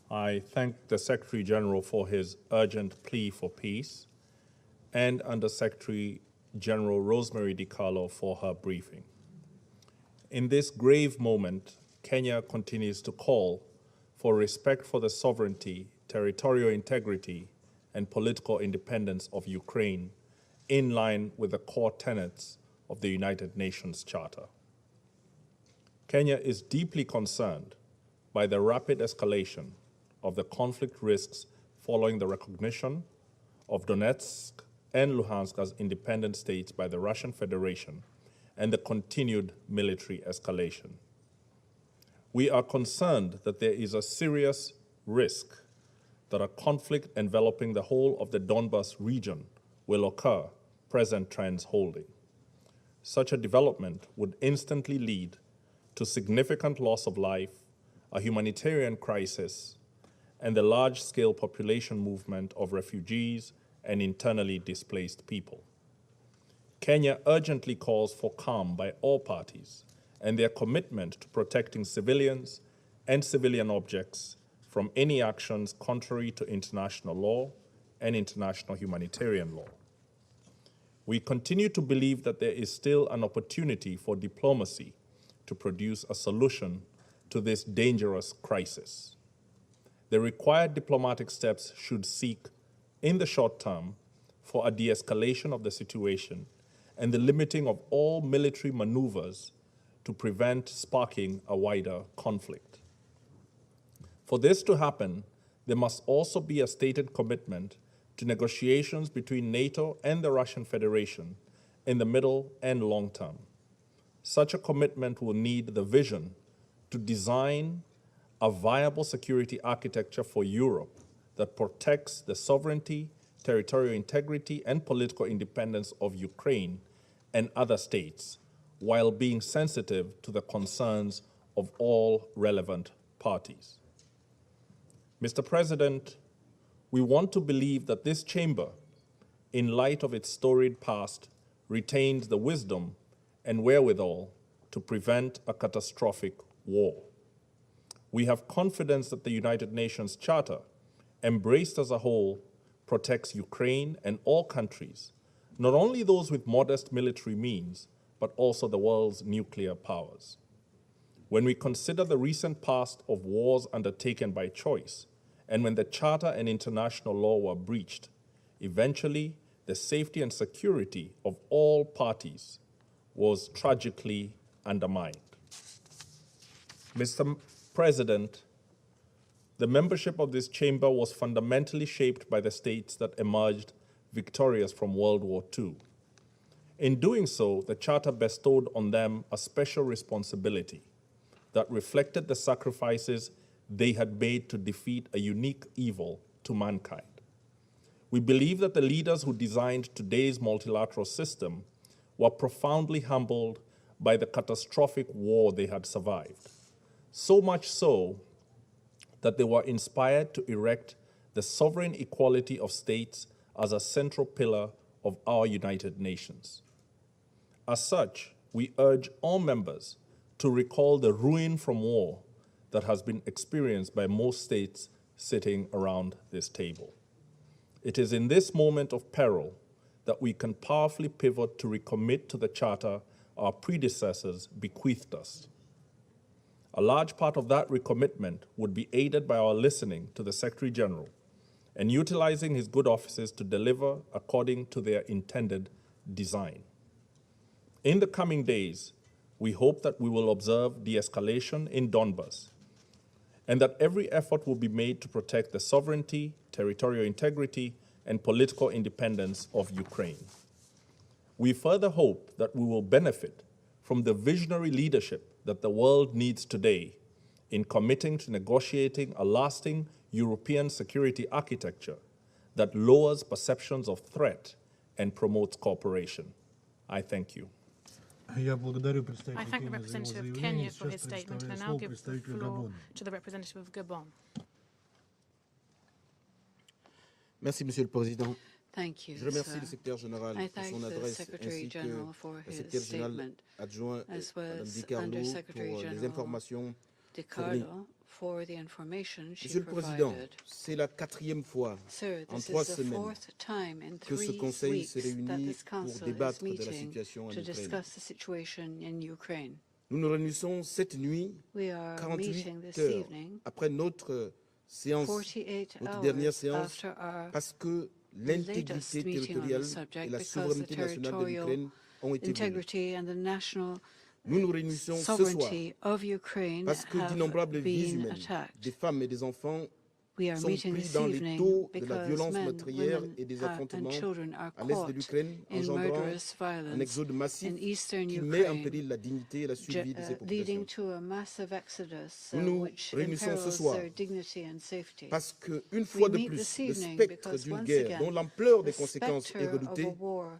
Speaker 14: I thank the Secretary General for his urgent plea for peace and Under Secretary General Rosemary DiCarlo for her briefing. In this grave moment, Kenya continues to call for respect for the sovereignty, territorial integrity, and political independence of Ukraine in line with the core tenets of the United Nations Charter. Kenya is deeply concerned by the rapid escalation of the conflict risks following the recognition of Donetsk and Luhansk as independent states by the Russian Federation and the continued military escalation. We are concerned that there is a serious risk that a conflict enveloping the whole of the Donbas region will occur, present trends holding. Such a development would instantly lead to significant loss of life, a humanitarian crisis, and the large-scale population movement of refugees and internally displaced people. Kenya urgently calls for calm by all parties and their commitment to protecting civilians and civilian objects from any actions contrary to international law and international humanitarian law. We continue to believe that there is still an opportunity for diplomacy to produce a solution to this dangerous crisis. The required diplomatic steps should seek, in the short term, for a de-escalation of the situation and the limiting of all military maneuvers to prevent sparking a wider conflict. For this to happen, there must also be a stated commitment to negotiations between NATO and the Russian Federation in the middle and long term. Such a commitment will need the vision to design a viable security architecture for Europe that protects the sovereignty, territorial integrity, and political independence of Ukraine and other states, while being sensitive to the concerns of all relevant parties. Mr. President, we want to believe that this chamber, in light of its storied past, retains the wisdom and wherewithal to prevent a catastrophic war. We have confidence that the United Nations Charter, embraced as a whole, protects Ukraine and all countries, not only those with modest military means, but also the world's nuclear powers. When we consider the recent past of wars undertaken by choice, and when the Charter and international law were breached, eventually the safety and security of all parties was tragically undermined. Mr. President, the membership of this chamber was fundamentally shaped by the states that emerged victorious from World War II. In doing so, the Charter bestowed on them a special responsibility that reflected the sacrifices they had made to defeat a unique evil to mankind. We believe that the leaders who designed today's multilateral system were profoundly humbled by the catastrophic war they had survived, so much so that they were inspired to erect the sovereign equality of states as a central pillar of our United Nations. As such, we urge all members to recall the ruin from war that has been experienced by most states sitting around this table. It is in this moment of peril that we can powerfully pivot to recommit to the Charter our predecessors bequeathed us. A large part of that recommitment would be aided by our listening to the Secretary General and utilizing his good offices to deliver according to their intended design. In the coming days, we hope that we will observe de-escalation in Donbas and that every effort will be made to protect the sovereignty, territorial integrity, and political independence of Ukraine. We further hope that we will benefit from the visionary leadership that the world needs today in committing to negotiating a lasting European security architecture that lowers perceptions of threat and promotes cooperation. I thank you.
Speaker 3: I thank the representative of Kenya for his statement, and I now give the floor to the representative of Gabon.
Speaker 5: Merci, Monsieur le Président.
Speaker 6: Thank you,
Speaker 5: Je remercie
Speaker 6: sir.
Speaker 5: le secrétaire général
Speaker 6: I
Speaker 5: pour
Speaker 6: thank
Speaker 5: son
Speaker 6: the
Speaker 5: adresse
Speaker 6: Secretary
Speaker 5: ainsi que
Speaker 6: General for
Speaker 5: le
Speaker 6: his
Speaker 5: secrétaire général
Speaker 6: statement,
Speaker 5: adjoint
Speaker 6: as
Speaker 5: Madame
Speaker 6: well
Speaker 5: Di
Speaker 6: as
Speaker 5: Carlo
Speaker 6: Undersecretary
Speaker 5: pour les
Speaker 6: General
Speaker 5: informations
Speaker 6: Di
Speaker 5: fournies.
Speaker 6: Carlo for the information she
Speaker 5: Monsieur le Président,
Speaker 6: provided.
Speaker 5: c'est la 4e fois
Speaker 6: Sir,
Speaker 5: en
Speaker 6: this
Speaker 5: 3
Speaker 6: is the
Speaker 5: semaines
Speaker 6: fourth time in
Speaker 5: que ce
Speaker 6: 3
Speaker 5: Conseil se
Speaker 6: weeks that
Speaker 5: réunit
Speaker 6: this
Speaker 5: pour
Speaker 6: Council is
Speaker 5: débattre de la
Speaker 6: meeting
Speaker 5: situation en
Speaker 6: to
Speaker 5: Ukraine.
Speaker 6: discuss the situation in Ukraine.
Speaker 5: Nous nous réunissons cette nuit,
Speaker 6: We are
Speaker 5: 48
Speaker 6: meeting this
Speaker 5: heures
Speaker 6: evening,
Speaker 5: après notre séance,
Speaker 6: 48
Speaker 5: notre dernière
Speaker 6: hours
Speaker 5: séance,
Speaker 6: after our
Speaker 5: parce que
Speaker 6: latest
Speaker 5: l'intégrité
Speaker 6: meeting on the
Speaker 5: territoriale et
Speaker 6: subject,
Speaker 5: la
Speaker 6: because the
Speaker 5: souveraineté nationale de
Speaker 6: territorial
Speaker 5: l'Ukraine ont été violées.
Speaker 6: integrity and the national
Speaker 5: Nous nous réunissons ce soir
Speaker 6: sovereignty of Ukraine
Speaker 5: parce que
Speaker 6: have
Speaker 5: d'innombrables vies
Speaker 6: been
Speaker 5: humaines,
Speaker 6: attacked.
Speaker 5: des femmes et des enfants
Speaker 6: We are
Speaker 5: sont
Speaker 6: meeting
Speaker 5: pris
Speaker 6: this
Speaker 5: dans les
Speaker 6: evening
Speaker 5: taux de la
Speaker 6: because
Speaker 5: violence
Speaker 6: men,
Speaker 5: meurtrière
Speaker 6: women,
Speaker 5: et des
Speaker 6: and
Speaker 5: affrontements
Speaker 6: children are
Speaker 5: à l'est de
Speaker 6: caught
Speaker 5: l'Ukraine,
Speaker 6: in
Speaker 5: engendrant
Speaker 6: murderous
Speaker 5: un
Speaker 6: violence
Speaker 5: exode massif
Speaker 6: in eastern
Speaker 5: qui met en
Speaker 6: Ukraine,
Speaker 5: péril la dignité et la survie de ces
Speaker 6: leading
Speaker 5: populations.
Speaker 6: to a massive exodus
Speaker 5: Nous nous
Speaker 6: which
Speaker 5: réunissons ce
Speaker 6: imperils
Speaker 5: soir
Speaker 6: their dignity and safety.
Speaker 5: Parce qu'une fois de
Speaker 6: meet
Speaker 5: plus,
Speaker 6: this
Speaker 5: le
Speaker 6: evening
Speaker 5: spectre
Speaker 6: because
Speaker 5: d'une
Speaker 6: once
Speaker 5: guerre
Speaker 6: again,
Speaker 5: dont l'ampleur des
Speaker 6: the
Speaker 5: conséquences est
Speaker 6: specter of
Speaker 5: redoutée
Speaker 6: a war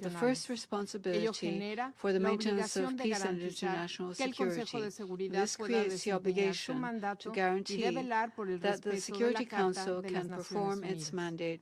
Speaker 6: the first responsibility for the maintenance of peace and international security. This creates the obligation to guarantee that the Security Council can perform its mandate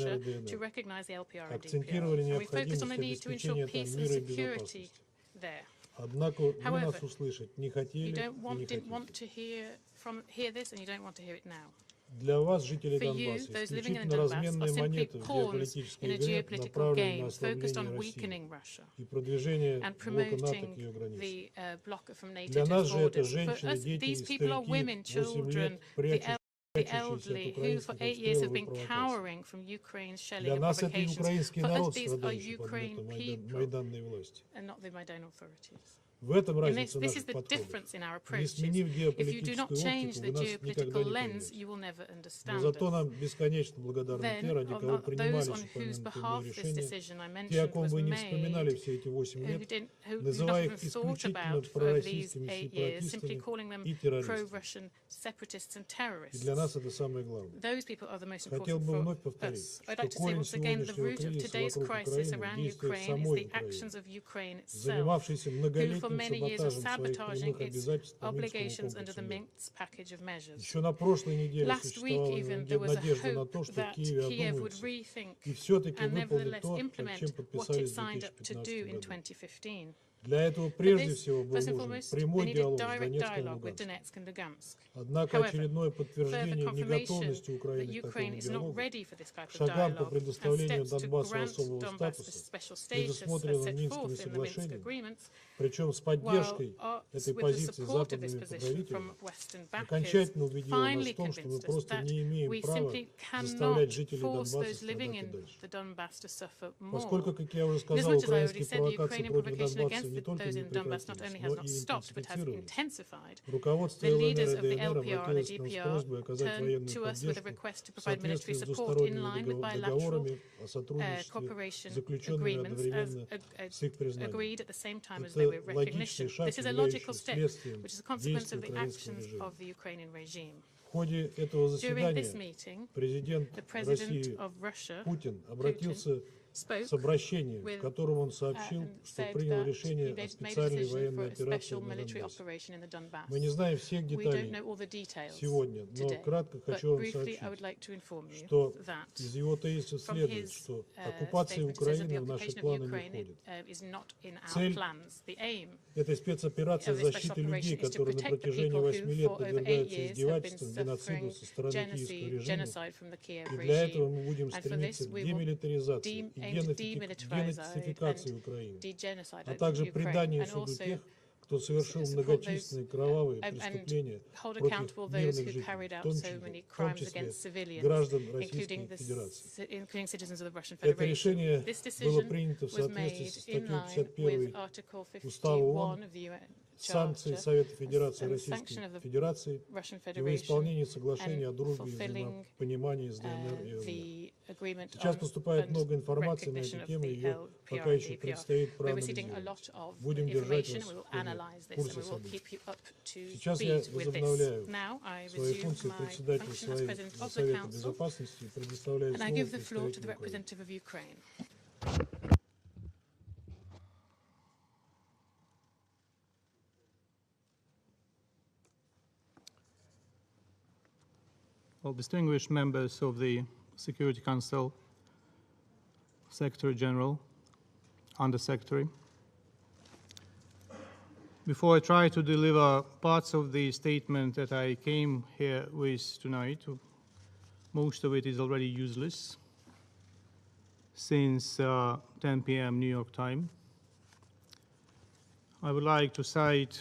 Speaker 3: Russia
Speaker 15: РДНР.
Speaker 3: to recognize the LPR and
Speaker 15: Акцентировали
Speaker 3: DPR. And we focused on the
Speaker 15: необходимость
Speaker 3: need to ensure
Speaker 15: обеспечения там
Speaker 3: peace and
Speaker 15: мира и
Speaker 3: security
Speaker 15: безопасности.
Speaker 3: there.
Speaker 15: Однако вы
Speaker 3: However,
Speaker 15: нас услышать не
Speaker 3: You
Speaker 15: хотели
Speaker 3: didn't
Speaker 15: и не
Speaker 3: want
Speaker 15: хотите.
Speaker 3: to hear this, and you don't want to hear it now.
Speaker 15: Для вас, жителей
Speaker 3: For you,
Speaker 15: Донбасса,
Speaker 3: those living in
Speaker 15: исключительно
Speaker 3: Donbass are
Speaker 15: разменные
Speaker 3: simply
Speaker 15: монеты в
Speaker 3: pawns
Speaker 15: геополитической
Speaker 3: in a
Speaker 15: игре
Speaker 3: geopolitical
Speaker 15: направлены на
Speaker 3: game focused on
Speaker 15: ослабление
Speaker 3: weakening
Speaker 15: России
Speaker 3: Russia
Speaker 15: и продвижение
Speaker 3: and
Speaker 15: блока НАТО к
Speaker 3: promoting
Speaker 15: ее границам.
Speaker 3: the bloc from NATO
Speaker 15: Для
Speaker 3: to
Speaker 15: нас
Speaker 3: its
Speaker 15: же это
Speaker 3: borders. For
Speaker 15: женщины,
Speaker 3: us,
Speaker 15: дети
Speaker 3: these
Speaker 15: и
Speaker 3: people are women,
Speaker 15: старики, 8
Speaker 3: children,
Speaker 15: лет
Speaker 3: the
Speaker 15: прячущиеся от
Speaker 3: elderly, who for
Speaker 15: украинских
Speaker 3: 8 years have
Speaker 15: обстрелов и
Speaker 3: been
Speaker 15: провокаций.
Speaker 3: cowering from Ukraine's shelling
Speaker 15: Для
Speaker 3: and
Speaker 15: нас это и
Speaker 3: provocations.
Speaker 15: украинский
Speaker 3: For us,
Speaker 15: народ,
Speaker 3: these are
Speaker 15: страдающий под
Speaker 3: Ukraine
Speaker 15: гнетом
Speaker 3: people
Speaker 15: майданной власти.
Speaker 3: and not the Maidan authorities.
Speaker 15: В этом
Speaker 16: In
Speaker 15: разница
Speaker 16: this is
Speaker 15: наших
Speaker 16: the
Speaker 15: подходов.
Speaker 16: difference in our
Speaker 15: Не
Speaker 16: approaches.
Speaker 15: сменив
Speaker 16: If you do not
Speaker 15: геополитическую
Speaker 16: change
Speaker 15: оптику,
Speaker 16: the
Speaker 15: вы нас никогда
Speaker 16: geopolitical
Speaker 15: не
Speaker 16: lens,
Speaker 15: поймете.
Speaker 16: you will never
Speaker 15: Но
Speaker 16: understand
Speaker 15: зато
Speaker 16: us.
Speaker 15: нам бесконечно благодарны те,
Speaker 16: Then,
Speaker 15: ради кого
Speaker 16: those
Speaker 15: принимались
Speaker 16: on whose
Speaker 15: упомянутые
Speaker 16: behalf
Speaker 15: мной
Speaker 16: this
Speaker 15: решения,
Speaker 16: decision I
Speaker 15: те, о
Speaker 16: mentioned
Speaker 15: ком
Speaker 16: was
Speaker 15: вы не вспоминали
Speaker 16: made,
Speaker 15: все эти 8 лет,
Speaker 16: who
Speaker 15: называя
Speaker 16: not
Speaker 15: их
Speaker 16: even thought
Speaker 15: исключительно
Speaker 16: about for over these
Speaker 15: пророссийскими
Speaker 16: 8 years, simply
Speaker 15: сепаратистами
Speaker 16: calling them
Speaker 15: и террористами.
Speaker 16: pro-Russian separatists and
Speaker 15: И
Speaker 16: terrorists.
Speaker 15: для нас это самое главное.
Speaker 16: Those people are the most
Speaker 15: Хотел
Speaker 16: important
Speaker 15: бы
Speaker 16: for
Speaker 15: вновь повторить,
Speaker 16: us. I'd
Speaker 15: что
Speaker 16: like to say
Speaker 15: корень
Speaker 16: once again, the
Speaker 15: сегодняшнего
Speaker 16: root of
Speaker 15: кризиса
Speaker 16: today's
Speaker 15: вокруг
Speaker 16: crisis
Speaker 15: Украины
Speaker 16: around
Speaker 15: действует
Speaker 16: Ukraine is
Speaker 15: самой
Speaker 16: the
Speaker 15: Украины,
Speaker 16: actions of Ukraine itself,
Speaker 15: занимавшейся
Speaker 16: who for
Speaker 15: многолетним
Speaker 16: many years are
Speaker 15: саботажем своих
Speaker 16: sabotaging
Speaker 15: прямых
Speaker 16: its
Speaker 15: обязательств по
Speaker 16: obligations
Speaker 15: Минскому
Speaker 16: under the
Speaker 15: комплексу мира.
Speaker 16: Minsk package of measures.
Speaker 15: Еще на прошлой неделе
Speaker 16: Last week
Speaker 15: существовала
Speaker 16: even there was a
Speaker 15: надежда на
Speaker 16: hope
Speaker 15: то, что в
Speaker 16: that
Speaker 15: Киеве
Speaker 16: Kiev would
Speaker 15: одумаются
Speaker 16: rethink
Speaker 15: и все-таки
Speaker 16: and
Speaker 15: выполнит
Speaker 16: nevertheless
Speaker 15: то, над
Speaker 16: implement
Speaker 15: чем
Speaker 16: what it
Speaker 15: подписались в
Speaker 16: signed up to
Speaker 15: 2015
Speaker 16: do in
Speaker 15: году.
Speaker 16: 2015.
Speaker 15: Для этого
Speaker 16: For
Speaker 15: прежде
Speaker 16: this,
Speaker 15: всего был
Speaker 16: first and
Speaker 15: нужен
Speaker 16: foremost,
Speaker 15: прямой
Speaker 16: they needed
Speaker 15: диалог с
Speaker 16: direct
Speaker 15: Донецком и
Speaker 16: dialogue with
Speaker 15: Луганском.
Speaker 16: Donetsk and Lugansk.
Speaker 15: Однако
Speaker 16: However,
Speaker 15: очередное
Speaker 16: further
Speaker 15: подтверждение
Speaker 16: confirmation
Speaker 15: неготовности
Speaker 16: that
Speaker 15: Украины к такому
Speaker 16: Ukraine is not
Speaker 15: диалогу,
Speaker 16: ready for this type of
Speaker 15: шагам по
Speaker 16: dialogue, and
Speaker 15: предоставлению
Speaker 16: steps to
Speaker 15: Донбассу
Speaker 16: grant
Speaker 15: особого
Speaker 16: Donbass the
Speaker 15: статуса,
Speaker 16: special status as
Speaker 15: предусмотренного
Speaker 16: set
Speaker 15: Минскими
Speaker 16: forth in the Minsk
Speaker 15: соглашениями,
Speaker 16: agreements,
Speaker 15: причем с
Speaker 16: while
Speaker 15: поддержкой этой
Speaker 16: with the
Speaker 15: позиции
Speaker 16: support of this
Speaker 15: западными
Speaker 16: position from
Speaker 15: покровителями,
Speaker 16: Western backers,
Speaker 15: окончательно убедила нас
Speaker 16: finally
Speaker 15: в том, что мы
Speaker 16: convinced us
Speaker 15: просто
Speaker 16: that
Speaker 15: не имеем
Speaker 16: we
Speaker 15: права
Speaker 16: simply
Speaker 15: заставлять
Speaker 16: cannot
Speaker 15: жителей
Speaker 16: force
Speaker 15: Донбасса
Speaker 16: those living
Speaker 15: страдать и
Speaker 16: in
Speaker 15: дальше.
Speaker 16: the Donbass to suffer more.
Speaker 15: Поскольку, как я уже
Speaker 16: As
Speaker 15: сказал,
Speaker 16: much as I already
Speaker 15: украинские
Speaker 16: said, the
Speaker 15: провокации
Speaker 16: Ukrainian
Speaker 15: против
Speaker 16: provocation
Speaker 15: Донбасса
Speaker 16: against
Speaker 15: не только
Speaker 16: those
Speaker 15: не
Speaker 16: in Donbass not only
Speaker 15: прекратились,
Speaker 16: has
Speaker 15: но
Speaker 16: not
Speaker 15: и
Speaker 16: stopped but has
Speaker 15: интенсифицировались.
Speaker 16: intensified.
Speaker 15: Руководство
Speaker 16: The
Speaker 15: ЛНР
Speaker 16: leaders
Speaker 15: и
Speaker 16: of the
Speaker 15: ДНР
Speaker 16: LPR and
Speaker 15: обратилось
Speaker 16: the
Speaker 15: к нам с
Speaker 16: DPR
Speaker 15: просьбой оказать
Speaker 16: turned
Speaker 15: военную
Speaker 16: to us with a
Speaker 15: поддержку
Speaker 16: request to
Speaker 15: в
Speaker 16: provide military
Speaker 15: соответствии с
Speaker 16: support in
Speaker 15: двусторонними
Speaker 16: line with bilateral
Speaker 15: договорами о сотрудничестве,
Speaker 16: cooperation
Speaker 15: заключенными
Speaker 16: agreements
Speaker 15: одновременно
Speaker 16: as
Speaker 15: с их признанием.
Speaker 16: agreed at the same time as they were
Speaker 15: Это логичный
Speaker 16: recognition.
Speaker 15: шаг,
Speaker 16: This is a logical
Speaker 15: являющийся
Speaker 16: step,
Speaker 15: следствием
Speaker 16: which is a consequence
Speaker 15: действий
Speaker 16: of the
Speaker 15: украинского
Speaker 16: actions
Speaker 15: режима.
Speaker 16: of the Ukrainian regime.
Speaker 15: В ходе этого
Speaker 16: During this
Speaker 15: заседания
Speaker 16: meeting,
Speaker 15: президент
Speaker 16: the president
Speaker 15: России
Speaker 16: of Russia,
Speaker 15: Путин обратился
Speaker 16: spoke
Speaker 15: с обращением,
Speaker 16: with,
Speaker 15: в котором он сообщил,
Speaker 16: and
Speaker 15: что
Speaker 16: said
Speaker 15: принял
Speaker 16: that
Speaker 15: решение
Speaker 16: he
Speaker 15: о
Speaker 16: made a
Speaker 15: специальной
Speaker 16: decision for
Speaker 15: военной
Speaker 16: a
Speaker 15: операции
Speaker 16: special
Speaker 15: на
Speaker 16: military
Speaker 15: Донбассе.
Speaker 16: operation in the Donbass.
Speaker 15: Мы не знаем всех
Speaker 16: We don't
Speaker 15: деталей
Speaker 16: know all the details
Speaker 15: сегодня, но
Speaker 16: today,
Speaker 15: кратко
Speaker 16: but
Speaker 15: хочу вам
Speaker 16: briefly
Speaker 15: сообщить,
Speaker 16: I would like to inform you
Speaker 15: что
Speaker 16: that
Speaker 15: из его тезисов
Speaker 16: from
Speaker 15: следует,
Speaker 16: his
Speaker 15: что оккупация
Speaker 16: statement, it says that
Speaker 15: Украины
Speaker 16: the
Speaker 15: в наши
Speaker 16: occupation of
Speaker 15: планы не
Speaker 16: Ukraine
Speaker 15: входит.
Speaker 16: is not in our
Speaker 15: Цель
Speaker 16: plans. The aim
Speaker 15: этой спецоперации
Speaker 16: of this special
Speaker 15: защиты людей,
Speaker 16: operation is to
Speaker 15: которые на
Speaker 16: protect the
Speaker 15: протяжении
Speaker 16: people
Speaker 15: 8
Speaker 16: who
Speaker 15: лет
Speaker 16: for over 8
Speaker 15: подвергаются
Speaker 16: years have been
Speaker 15: издевательствам, геноциду
Speaker 16: suffering
Speaker 15: со стороны киевского режима.
Speaker 16: genocide from the Kiev
Speaker 15: И для этого
Speaker 16: regime.
Speaker 15: мы будем
Speaker 16: And for this
Speaker 15: стремиться к
Speaker 16: we will
Speaker 15: демилитаризации и
Speaker 16: aim to demilitarize
Speaker 15: денацификации Украины,
Speaker 16: de-genocide
Speaker 15: а
Speaker 16: of
Speaker 15: также
Speaker 16: Ukraine,
Speaker 15: преданию
Speaker 16: and
Speaker 15: суду
Speaker 16: also
Speaker 15: тех, кто совершил
Speaker 16: support
Speaker 15: многочисленные кровавые
Speaker 16: and
Speaker 15: преступления
Speaker 16: hold
Speaker 15: против
Speaker 16: accountable those
Speaker 15: мирных
Speaker 16: who
Speaker 15: жителей,
Speaker 16: carried
Speaker 15: в
Speaker 16: out
Speaker 15: том
Speaker 16: so
Speaker 15: числе,
Speaker 16: many
Speaker 15: в том
Speaker 16: crimes
Speaker 15: числе
Speaker 16: against civilians,
Speaker 15: граждан
Speaker 16: including
Speaker 15: Российской Федерации.
Speaker 16: including citizens of the Russian
Speaker 15: Это
Speaker 16: Federation.
Speaker 15: решение
Speaker 16: This
Speaker 15: было
Speaker 16: decision
Speaker 15: принято в
Speaker 16: was
Speaker 15: соответствии
Speaker 16: made
Speaker 15: со
Speaker 16: in
Speaker 15: статьей
Speaker 16: line
Speaker 15: 51
Speaker 16: with Article
Speaker 15: Устава
Speaker 16: 51
Speaker 15: ООН,
Speaker 16: of the UN
Speaker 15: санкции
Speaker 16: Charter
Speaker 15: Совета Федерации
Speaker 16: and
Speaker 15: Российской
Speaker 16: sanction of the
Speaker 15: Федерации
Speaker 16: Russian
Speaker 15: и во
Speaker 16: Federation
Speaker 15: исполнении соглашения о
Speaker 16: and
Speaker 15: дружбе и
Speaker 16: fulfilling
Speaker 15: взаимопонимании с ДНР и ЛНР.
Speaker 16: the agreement
Speaker 15: Сейчас
Speaker 16: on
Speaker 15: поступает
Speaker 16: and
Speaker 15: много информации на
Speaker 16: recognition
Speaker 15: эту
Speaker 16: of
Speaker 15: тему,
Speaker 16: the
Speaker 15: ее
Speaker 16: LPR
Speaker 15: пока
Speaker 16: and
Speaker 15: еще
Speaker 16: DPR.
Speaker 15: предстоит
Speaker 16: We're receiving a
Speaker 15: проанализировать.
Speaker 16: lot of
Speaker 15: Будем держать
Speaker 16: information,
Speaker 15: вас
Speaker 16: and we will
Speaker 15: в
Speaker 16: analyze this,
Speaker 15: курсе
Speaker 16: and we will
Speaker 15: событий.
Speaker 16: keep you up to
Speaker 15: Сейчас я
Speaker 16: speed with this.
Speaker 15: возобновляю
Speaker 16: Now I
Speaker 15: свои
Speaker 16: resume
Speaker 15: функции
Speaker 16: my
Speaker 15: председателя
Speaker 16: function as President of the
Speaker 15: Совета
Speaker 16: Council,
Speaker 15: Безопасности и предоставляю
Speaker 16: and I
Speaker 15: слово
Speaker 16: give the floor to the
Speaker 15: представителю Украины.
Speaker 16: representative of Ukraine.
Speaker 17: Well, distinguished members of the Security Council, Secretary General, Under Secretary, before I try to deliver parts of the statement that I came here with tonight, most of it is already useless since 10 p.m. New York time. I would like to cite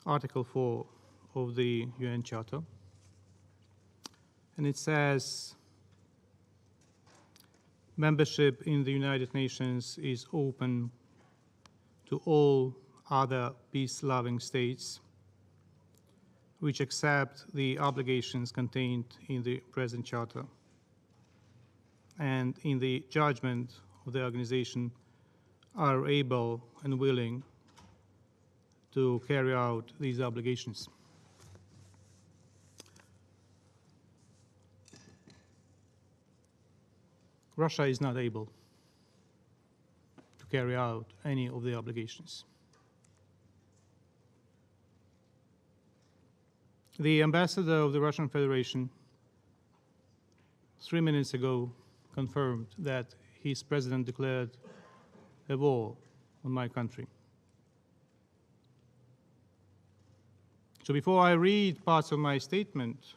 Speaker 17: Article 4 of the UN Charter. And it says, membership in the United Nations is open to all other peace-loving states which accept the obligations contained in the present Charter and in the judgment of the organization are able and willing to carry out these obligations. Russia is not able to carry out any of the obligations. The ambassador of the Russian Federation 3 minutes ago confirmed that his president declared a war on my country. So before I read parts of my statement,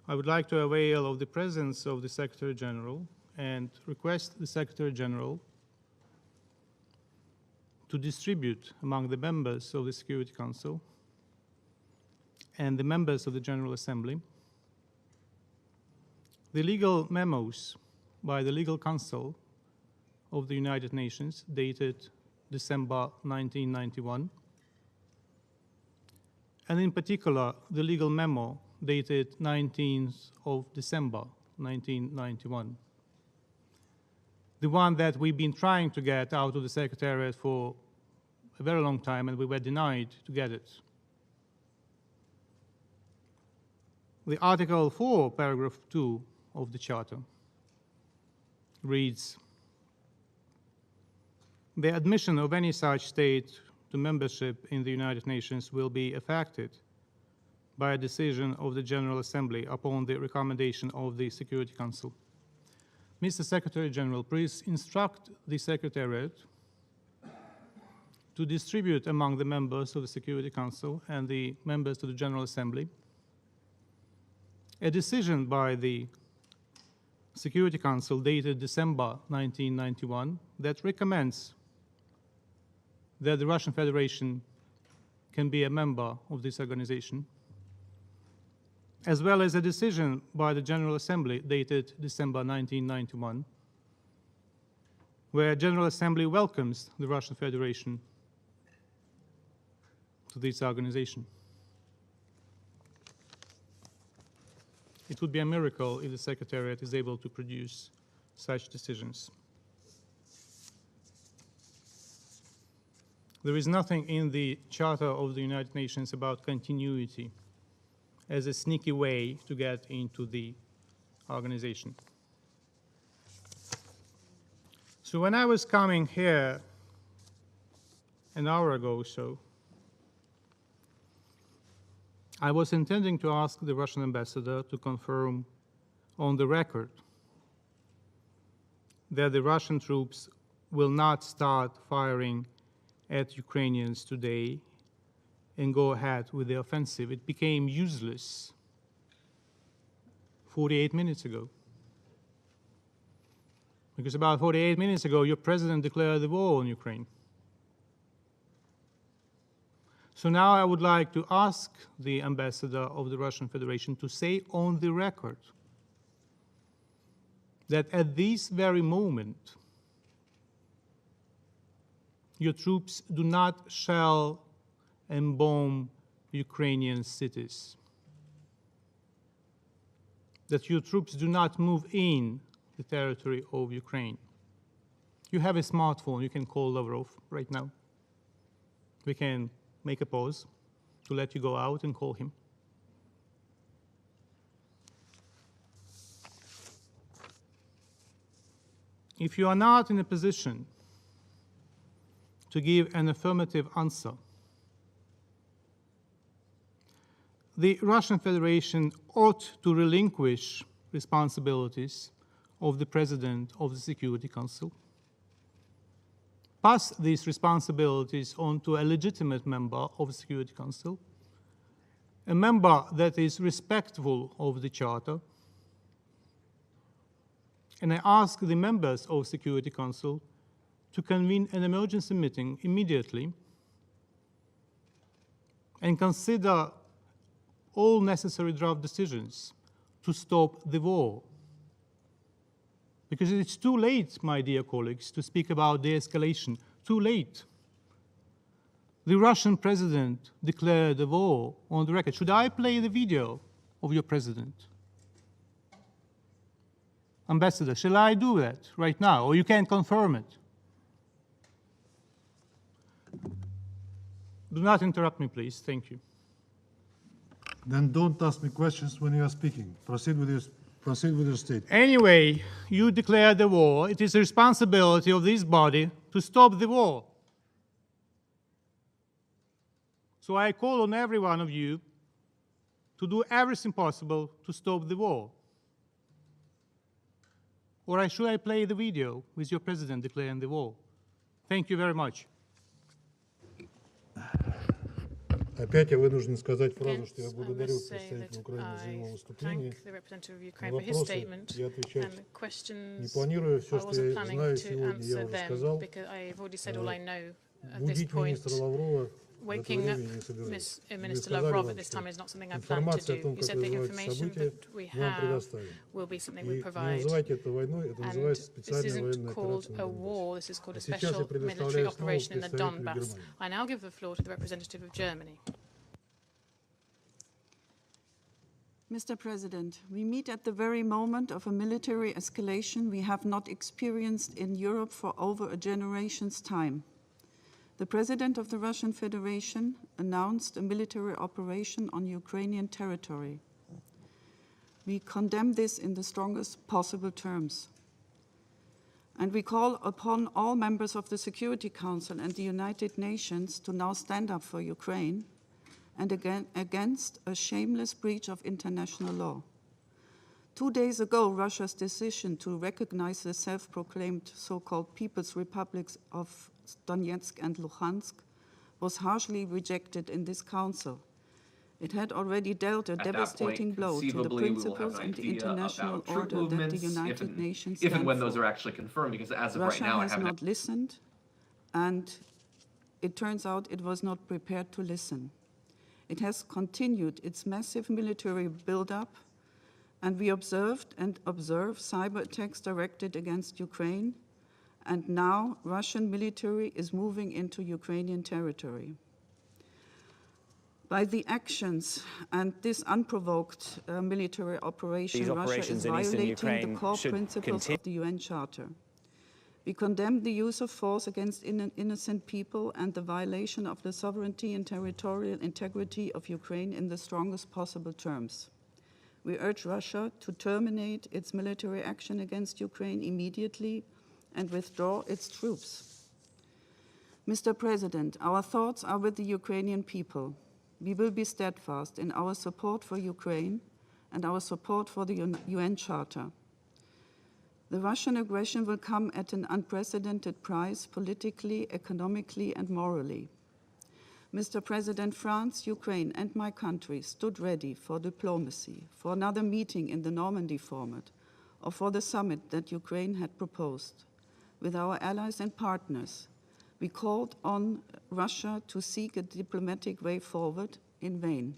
Speaker 17: I would like to avail of the presence of the Secretary General and request the Secretary General to distribute among the members of the Security Council and the members of the General Assembly the legal memos by the Legal Council of the United Nations dated December 1991, and in particular, the legal memo dated 19th of December 1991, the one that we've been trying to get out of the Secretariat for a very long time, and we were denied to get it. The Article 4, Paragraph 2 of the Charter reads, "The admission of any such state to membership in the United Nations will be affected by a decision of the General Assembly upon the recommendation of the Security Council." Mr. Secretary General, please instruct the Secretariat to distribute among the members of the Security Council and the members of the General Assembly a decision by the Security Council dated December 1991 that recommends that the Russian Federation can be a member of this organization, as well as a decision by the General Assembly dated December 1991, where General Assembly welcomes the Russian Federation to this organization. It would be a miracle if the Secretariat is able to produce such decisions. There is nothing in the Charter of the United Nations about continuity as a sneaky way to get into the organization. So when I was coming here an hour ago or so, I was intending to ask the Russian ambassador to confirm on the record that the Russian troops will not start firing at Ukrainians today and go ahead with the offensive. It became useless 48 minutes ago. Because about 48 minutes ago, your president declared the war on Ukraine. So now I would like to ask the ambassador of the Russian Federation to say on the record that at this very moment, your troops do not shell and bomb Ukrainian cities, that your troops do not move in the territory of Ukraine. You have a smartphone, you can call Lavrov right now. We can make a pause to let you go out and call him. If you are not in a position to give an affirmative answer, the Russian Federation ought to relinquish responsibilities of the President of the Security Council, pass these responsibilities on to a legitimate member of the Security Council, a member that is respectful of the Charter, and I ask the members of the Security Council to convene an emergency meeting immediately and consider all necessary draft decisions to stop the war. Because it's too late, my dear colleagues, to speak about de-escalation. Too late. The Russian president declared the war on the record. Should I play the video of your president? Ambassador, shall I do that right now, or you can't confirm it? Do not interrupt me, please. Thank you.
Speaker 15: Then don't ask me questions when you are speaking. Proceed with your statement.
Speaker 17: Anyway, you declared the war. It is the responsibility of this body to stop the war. So I call on every one of you to do everything possible to stop the war. Or should I play the video with your president declaring the war? Thank you very much.
Speaker 15: Опять я вынужден сказать фразу, что я благодарю представителя Украины за его выступление. На вопросы я отвечать не планирую. Все, что я знаю сегодня, я уже сказал. Будить министра Лаврова
Speaker 16: waking up Minister Lavrov at this time is not something I plan to do. You said the information that we have will be something we provide. And this isn't called a war, this is called a special military operation in the Donbass. I now give the floor to the representative of Germany.
Speaker 18: Mr. President, we meet at the very moment of a military escalation we have not experienced in Europe for over a generation's time. The President of the Russian Federation announced a military operation on Ukrainian territory. We condemn this in the strongest possible terms. And we call upon all members of the Security Council and the United Nations to now stand up for Ukraine and against a shameless breach of international law. 2 days ago, Russia's decision to recognize the self-proclaimed so-called People's Republics of Donetsk and Luhansk was harshly rejected in this council. It had already dealt a devastating blow to the principles and the international order that the United Nations stand
Speaker 19: if and when
Speaker 18: for.
Speaker 19: those are actually confirmed, because as of
Speaker 18: Russia
Speaker 19: right now, I
Speaker 18: has
Speaker 19: haven't.
Speaker 18: not listened, and it turns out it was not prepared to listen. It has continued its massive military buildup, and we observed and observe cyber attacks directed against Ukraine, and now Russian military is moving into Ukrainian territory. By the actions and this unprovoked military operation, Russia is violating the core principles of the UN Charter. We condemn the use of force against innocent people and the violation of the sovereignty and territorial integrity of Ukraine in the strongest possible terms. We urge Russia to terminate its military action against Ukraine immediately and withdraw its troops. Mr. President, our thoughts are with the Ukrainian people. We will be steadfast in our support for Ukraine and our support for the UN Charter. The Russian aggression will come at an unprecedented price politically, economically, and morally. Mr. President, France, Ukraine, and my country stood ready for diplomacy, for another meeting in the Normandy format, or for the summit that Ukraine had proposed. With our allies and partners, we called on Russia to seek a diplomatic way forward in vain.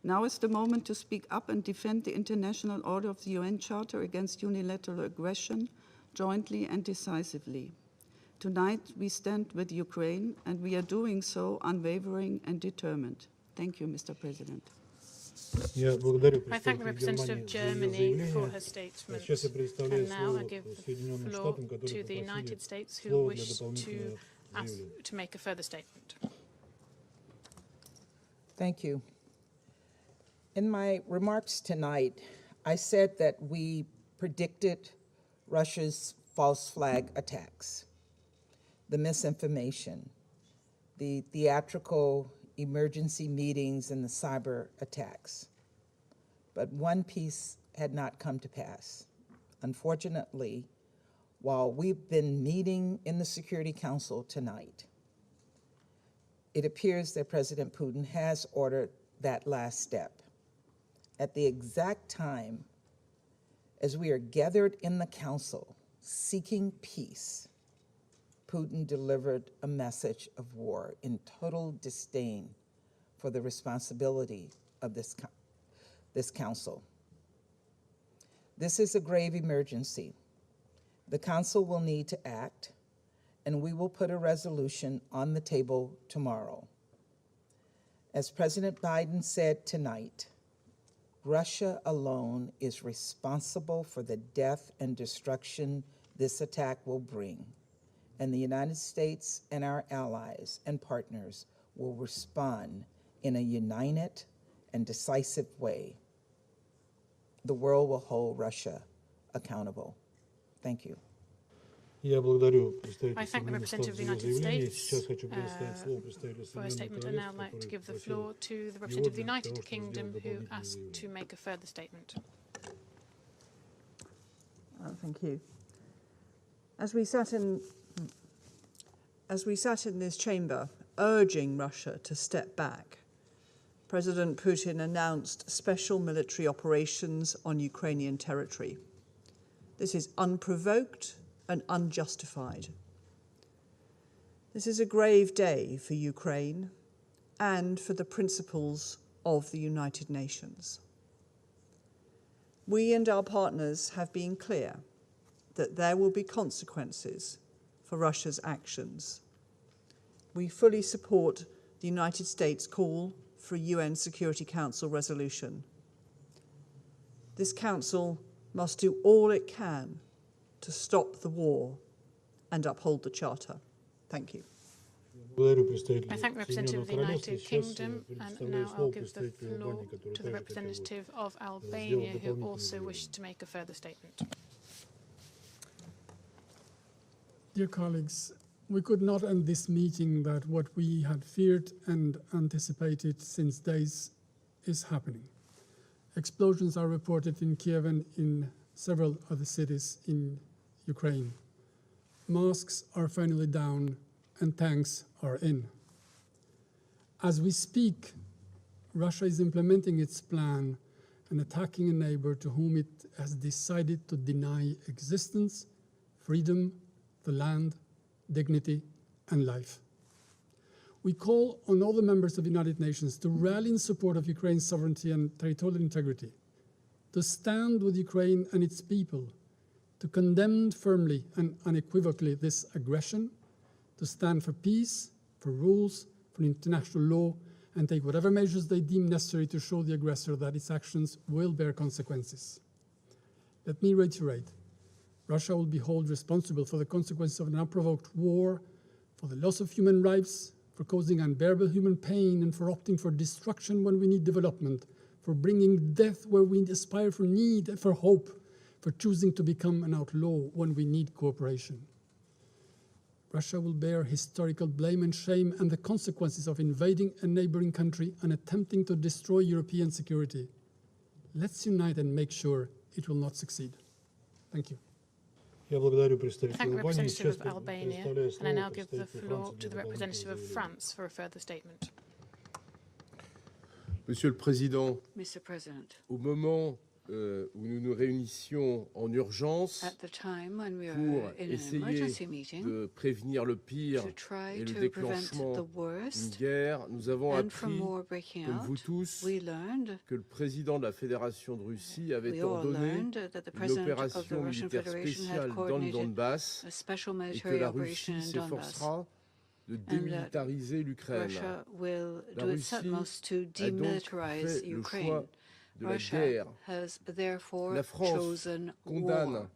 Speaker 18: Now is the moment to speak up and defend the international order of the UN Charter against unilateral aggression, jointly and decisively. Tonight, we stand with Ukraine, and we are doing so unwavering and determined. Thank you, Mr. President.
Speaker 16: I thank the representative of Germany for her statement. And now I give the floor to the United States, who wish to make a further statement.
Speaker 1: Thank you. In my remarks tonight, I said that we predicted Russia's false flag attacks, the misinformation, the theatrical emergency meetings, and the cyber attacks. But one piece had not come to pass. Unfortunately, while we've been meeting in the Security Council tonight, it appears that President Putin has ordered that last step. At the exact time as we are gathered in the council seeking peace, Putin delivered a message of war in total disdain for the responsibility of this council. This is a grave emergency. The council will need to act, and we will put a resolution on the table tomorrow. As President Biden said tonight, Russia alone is responsible for the death and destruction this attack will bring, and the United States and our allies and partners will respond in a united and decisive way. The world will hold Russia accountable. Thank you.
Speaker 16: I thank the representative of the United States for her statement, and now I'd like to give the floor to the representative of the United Kingdom, who asked to make a further statement.
Speaker 4: Thank you. As we sat in this chamber urging Russia to step back, President Putin announced special military operations on Ukrainian territory. This is unprovoked and unjustified. This is a grave day for Ukraine and for the principles of the United Nations. We and our partners have been clear that there will be consequences for Russia's actions. We fully support the United States' call for a UN Security Council resolution. This Council must do all it can to stop the war and uphold the Charter. Thank you.
Speaker 3: I thank the representative of the United Kingdom, and now I'll give the floor to the representative of Albania, who also wished to make a further statement.
Speaker 20: Dear colleagues, we could not end this meeting that what we had feared and anticipated since days is happening. Explosions are reported in Kiev and in several other cities in Ukraine. Mosques are finally down and tanks are in. As we speak, Russia is implementing its plan and attacking a neighbor to whom it has decided to deny existence, freedom, the land, dignity, and life. We call on all the members of the United Nations to rally in support of Ukraine's sovereignty and territorial integrity, to stand with Ukraine and its people, to condemn firmly and unequivocally this aggression, to stand for peace, for rules, for international law, and take whatever measures they deem necessary to show the aggressor that its actions will bear consequences. Let me reiterate, Russia will be held responsible for the consequences of an unprovoked war, for the loss of human lives, for causing unbearable human pain, and for opting for destruction when we need development, for bringing death where we aspire for need and for hope, for choosing to become an outlaw when we need cooperation. Russia will bear historical blame and shame and the consequences of invading a neighboring country and attempting to destroy European security. Let's unite and make sure it will not succeed. Thank you.
Speaker 3: I thank the representative of Albania, and I now give the floor to the representative of France for a further statement.
Speaker 21: Monsieur le Président,
Speaker 6: Mr. President,
Speaker 21: au moment où nous nous réunissions en urgence
Speaker 6: at the time when we
Speaker 21: pour
Speaker 6: were in an
Speaker 21: essayer
Speaker 6: emergency meeting
Speaker 21: de prévenir le pire
Speaker 6: to try
Speaker 21: et le
Speaker 6: to
Speaker 21: déclenchement
Speaker 6: prevent the worst
Speaker 21: d'une guerre, nous avons
Speaker 6: and from
Speaker 21: appris,
Speaker 6: war breaking
Speaker 21: comme vous
Speaker 6: out,
Speaker 21: tous,
Speaker 6: we learned
Speaker 21: que le président de la Fédération de Russie avait
Speaker 6: we all
Speaker 21: ordonné
Speaker 6: learned that the
Speaker 21: une
Speaker 6: president of the
Speaker 21: opération
Speaker 6: Russian
Speaker 21: militaire
Speaker 6: Federation had
Speaker 21: spéciale dans le
Speaker 6: coordinated
Speaker 21: Donbass
Speaker 6: a special
Speaker 21: et que
Speaker 6: military
Speaker 21: la
Speaker 6: operation
Speaker 21: Russie
Speaker 6: in Donbass.
Speaker 21: s'efforcera de
Speaker 6: And that
Speaker 21: démilitariser l'Ukraine.
Speaker 6: Russia will
Speaker 21: La
Speaker 6: do its
Speaker 21: Russie
Speaker 6: utmost to
Speaker 21: a donc
Speaker 6: demilitarize
Speaker 21: fait le
Speaker 6: Ukraine.
Speaker 21: choix de la
Speaker 6: Russia
Speaker 21: guerre.
Speaker 6: has therefore
Speaker 21: La France
Speaker 6: chosen
Speaker 21: condamne
Speaker 6: war.
Speaker 21: dans les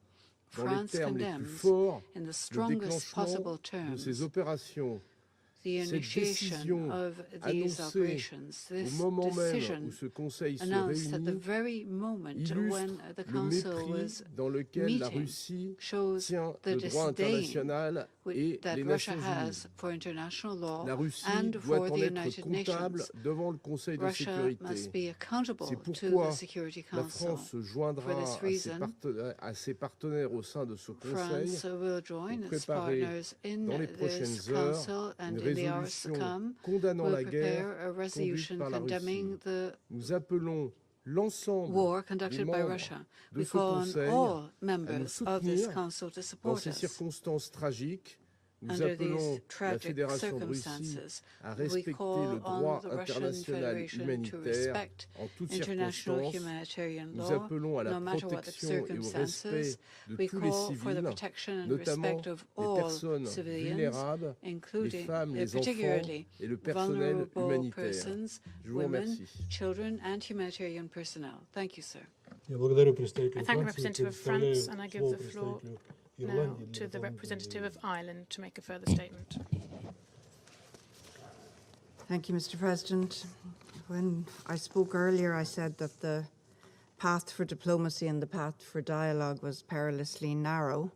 Speaker 6: France
Speaker 21: termes les plus
Speaker 6: condemns
Speaker 21: forts
Speaker 6: in the
Speaker 21: le
Speaker 6: strongest
Speaker 21: déclenchement
Speaker 6: possible
Speaker 21: de
Speaker 6: terms
Speaker 21: ces opérations.
Speaker 6: the
Speaker 21: Cette
Speaker 6: initiation
Speaker 21: décision
Speaker 6: of these
Speaker 21: annoncée
Speaker 6: operations.
Speaker 21: au
Speaker 6: This
Speaker 21: moment même
Speaker 6: decision
Speaker 21: où ce Conseil se
Speaker 6: announced at the
Speaker 21: réunit
Speaker 6: very moment
Speaker 21: illustre
Speaker 6: when the
Speaker 21: le
Speaker 6: Council
Speaker 21: mépris
Speaker 6: was
Speaker 21: dans lequel la
Speaker 6: meeting
Speaker 21: Russie
Speaker 6: shows
Speaker 21: tient
Speaker 6: the
Speaker 21: le droit
Speaker 6: disdain
Speaker 21: international et
Speaker 6: that
Speaker 21: les
Speaker 6: Russia
Speaker 21: Nations
Speaker 6: has
Speaker 21: Unies.
Speaker 6: for international law
Speaker 21: La Russie
Speaker 6: and
Speaker 21: doit
Speaker 6: for
Speaker 21: en
Speaker 6: the
Speaker 21: être
Speaker 6: United
Speaker 21: comptable
Speaker 6: Nations.
Speaker 21: devant le Conseil de
Speaker 6: Russia
Speaker 21: sécurité.
Speaker 6: must be accountable
Speaker 21: C'est
Speaker 6: to
Speaker 21: pourquoi
Speaker 6: the Security
Speaker 21: la
Speaker 6: Council.
Speaker 21: France se joindra
Speaker 6: For this reason,
Speaker 21: à ses partenaires au sein de ce Conseil
Speaker 6: France will join
Speaker 21: pour
Speaker 6: its
Speaker 21: préparer
Speaker 6: partners in
Speaker 21: dans les
Speaker 6: this
Speaker 21: prochaines heures
Speaker 6: council and
Speaker 21: une
Speaker 6: in the hours to
Speaker 21: résolution
Speaker 6: come.
Speaker 21: condamnant
Speaker 6: Will
Speaker 21: la guerre
Speaker 6: prepare a
Speaker 21: conduite
Speaker 6: resolution
Speaker 21: par la
Speaker 6: condemning
Speaker 21: Russie.
Speaker 6: the
Speaker 21: Nous appelons l'ensemble
Speaker 6: war
Speaker 21: des
Speaker 6: conducted by
Speaker 21: membres
Speaker 6: Russia.
Speaker 21: de
Speaker 6: We
Speaker 21: ce
Speaker 6: call on
Speaker 21: Conseil
Speaker 6: all
Speaker 21: à
Speaker 6: members
Speaker 21: nous
Speaker 6: of this
Speaker 21: soutenir
Speaker 6: council to
Speaker 21: dans
Speaker 6: support
Speaker 21: ces
Speaker 6: us.
Speaker 21: circonstances tragiques. Nous
Speaker 6: Under
Speaker 21: appelons
Speaker 6: these
Speaker 21: la
Speaker 6: tragic
Speaker 21: Fédération de Russie
Speaker 6: circumstances,
Speaker 21: à
Speaker 6: we
Speaker 21: respecter
Speaker 6: call
Speaker 21: le droit
Speaker 6: on the Russian
Speaker 21: international
Speaker 6: Federation to
Speaker 21: humanitaire
Speaker 6: respect
Speaker 21: en toutes
Speaker 6: international
Speaker 21: circonstances.
Speaker 6: humanitarian
Speaker 21: Nous
Speaker 6: law,
Speaker 21: appelons à la
Speaker 6: no matter what the
Speaker 21: protection et au
Speaker 6: circumstances.
Speaker 21: respect de
Speaker 6: We
Speaker 21: tous les
Speaker 6: call for the
Speaker 21: civils,
Speaker 6: protection and
Speaker 21: notamment
Speaker 6: respect of
Speaker 21: les
Speaker 6: all
Speaker 21: personnes
Speaker 6: civilians,
Speaker 21: vulnérables, les
Speaker 6: including
Speaker 21: femmes, les enfants
Speaker 6: particularly
Speaker 21: et le personnel
Speaker 6: vulnerable
Speaker 21: humanitaire.
Speaker 6: persons,
Speaker 21: Je vous
Speaker 6: women,
Speaker 21: remercie.
Speaker 6: children, and humanitarian personnel. Thank you, sir.
Speaker 3: I thank the representative of France, and I give the floor now to the representative of Ireland to make a further statement.
Speaker 7: Thank you, Mr. President. When I spoke earlier, I said that the path for diplomacy and the path for dialogue was perilously narrow,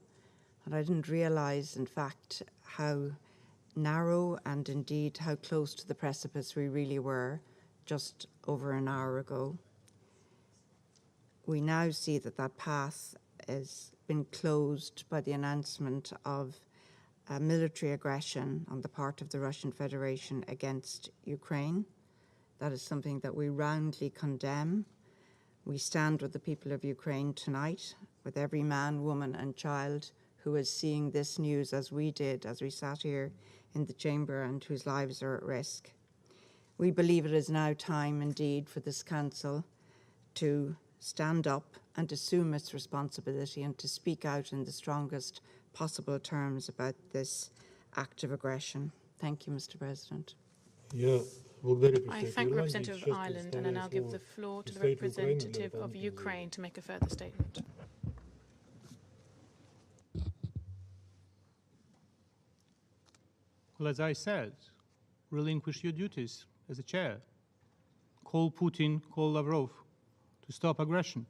Speaker 7: and I didn't realise, in fact, how narrow and indeed how close to the precipice we really were just over an hour ago. We now see that that path has been closed by the announcement of military aggression on the part of the Russian Federation against Ukraine. That is something that we roundly condemn. We stand with the people of Ukraine tonight, with every man, woman and child who is seeing this news as we did, as we sat here in the chamber, and whose lives are at risk. We believe it is now time indeed for this council to stand up and assume its responsibility and to speak out in the strongest possible terms about this act of aggression. Thank you, Mr. President.
Speaker 3: I thank Representative of Ireland, and I now give the floor to the representative of Ukraine to make a further statement.
Speaker 17: Well, as I said, relinquish your duties as a chair. Call Putin, call Lavrov to stop aggression.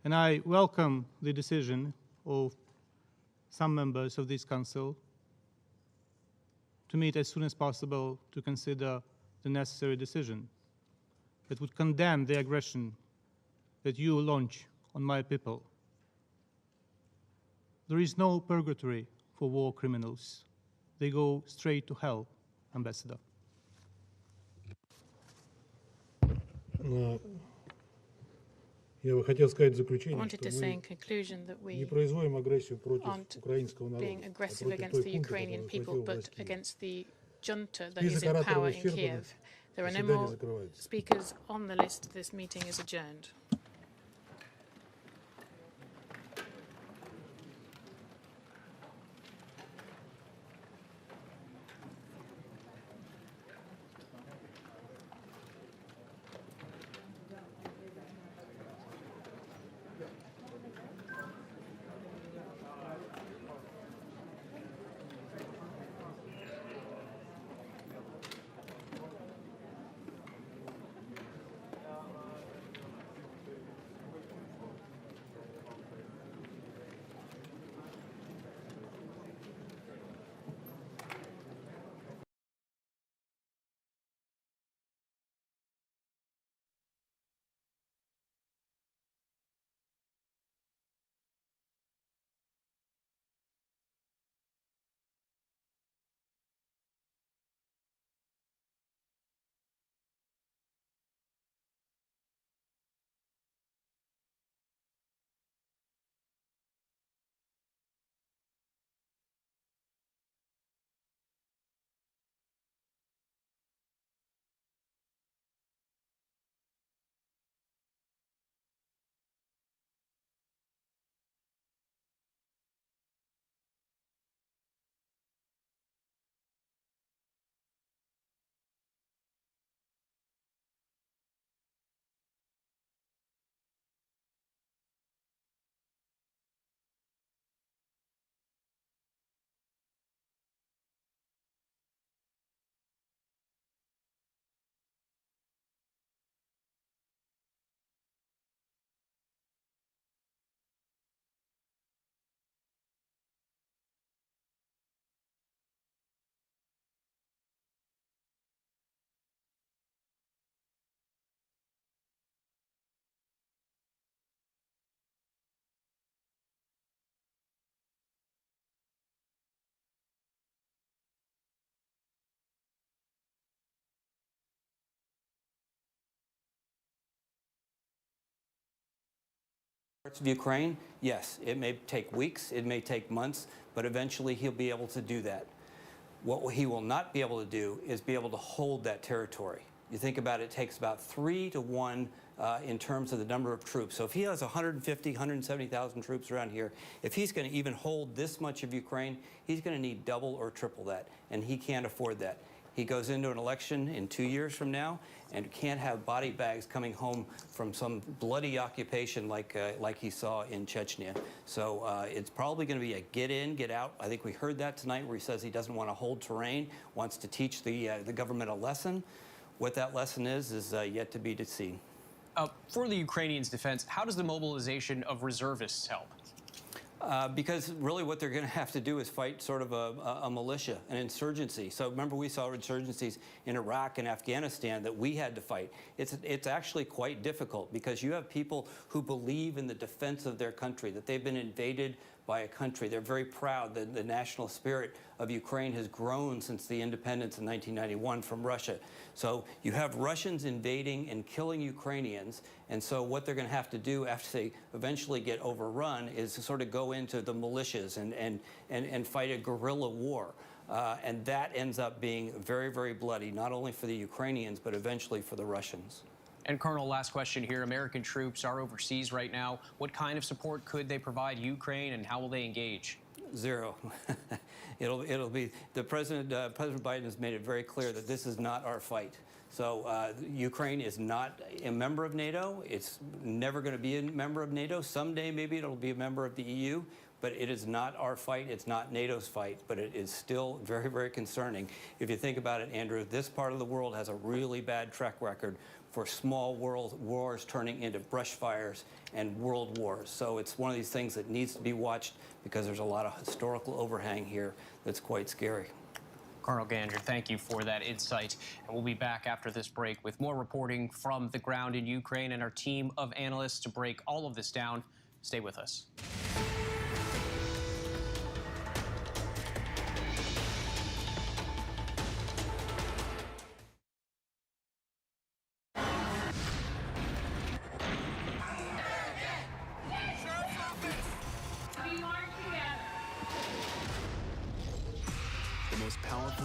Speaker 17: And I welcome the decision of some members of this council to meet as soon as possible to consider the necessary decision that would condemn the aggression that you launch on my people. There is no purgatory for war criminals. They go straight to hell, Ambassador.
Speaker 15: Я бы хотел сказать в заключение,
Speaker 3: wanted to
Speaker 15: что
Speaker 3: say in
Speaker 15: мы
Speaker 3: conclusion that we
Speaker 15: не производим агрессию против
Speaker 3: aren't
Speaker 15: украинского народа,
Speaker 3: being
Speaker 15: а
Speaker 3: aggressive
Speaker 15: против
Speaker 3: against
Speaker 15: той
Speaker 3: the
Speaker 15: хунты,
Speaker 3: Ukrainian
Speaker 15: которая
Speaker 3: people,
Speaker 15: захватила
Speaker 3: but
Speaker 15: власть в Киеве.
Speaker 3: against the junta that is
Speaker 15: Список
Speaker 3: in
Speaker 15: ораторов
Speaker 3: power in
Speaker 15: исчерпан.
Speaker 3: Kiev. There are no
Speaker 15: Заседание
Speaker 3: more
Speaker 15: закрывается.
Speaker 3: speakers on the list. This meeting is adjourned.
Speaker 8: Parts of Ukraine, yes, it may take weeks, it may take months, but eventually he'll be able to do that. What he will not be able to do is be able to hold that territory. You think about it, it takes about 3 to 1 in terms of the number of troops. So if he has 150, 170,000 troops around here, if he's going to even hold this much of Ukraine, he's going to need double or triple that, and he can't afford that. He goes into an election in 2 years from now and can't have body bags coming home from some bloody occupation like he saw in Chechnya. So it's probably going to be a get in, get out. I think we heard that tonight where he says he doesn't want to hold terrain, wants to teach the government a lesson. What that lesson is yet to be seen.
Speaker 9: For the Ukrainians' defense, how does the mobilization of reservists help?
Speaker 8: Because really what they're going to have to do is fight sort of a militia, an insurgency. So remember we saw insurgencies in Iraq and Afghanistan that we had to fight. It's actually quite difficult because you have people who believe in the defense of their country, that they've been invaded by a country. They're very proud that the national spirit of Ukraine has grown since the independence in 1991 from Russia. So you have Russians invading and killing Ukrainians, and so what they're going to have to do after they eventually get overrun is to sort of go into the militias and fight a guerrilla war. And that ends up being very, very bloody, not only for the Ukrainians, but eventually for the Russians.
Speaker 9: And Colonel, last question here. American troops are overseas right now. What kind of support could they provide Ukraine, and how will they engage?
Speaker 8: Zero. It'll be President Biden has made it very clear that this is not our fight. So Ukraine is not a member of NATO. It's never going to be a member of NATO. Someday maybe it'll be a member of the EU. But it is not our fight. It's not NATO's fight. But it is still very, very concerning. If you think about it, Andrew, this part of the world has a really bad track record for small world wars turning into brush fires and world wars. So it's one of these things that needs to be watched because there's a lot of historical overhang here that's quite scary.
Speaker 9: Colonel Gander, thank you for that insight. And we'll be back after this break with more reporting from the ground in Ukraine and our team of analysts to break all of this down. Stay with us.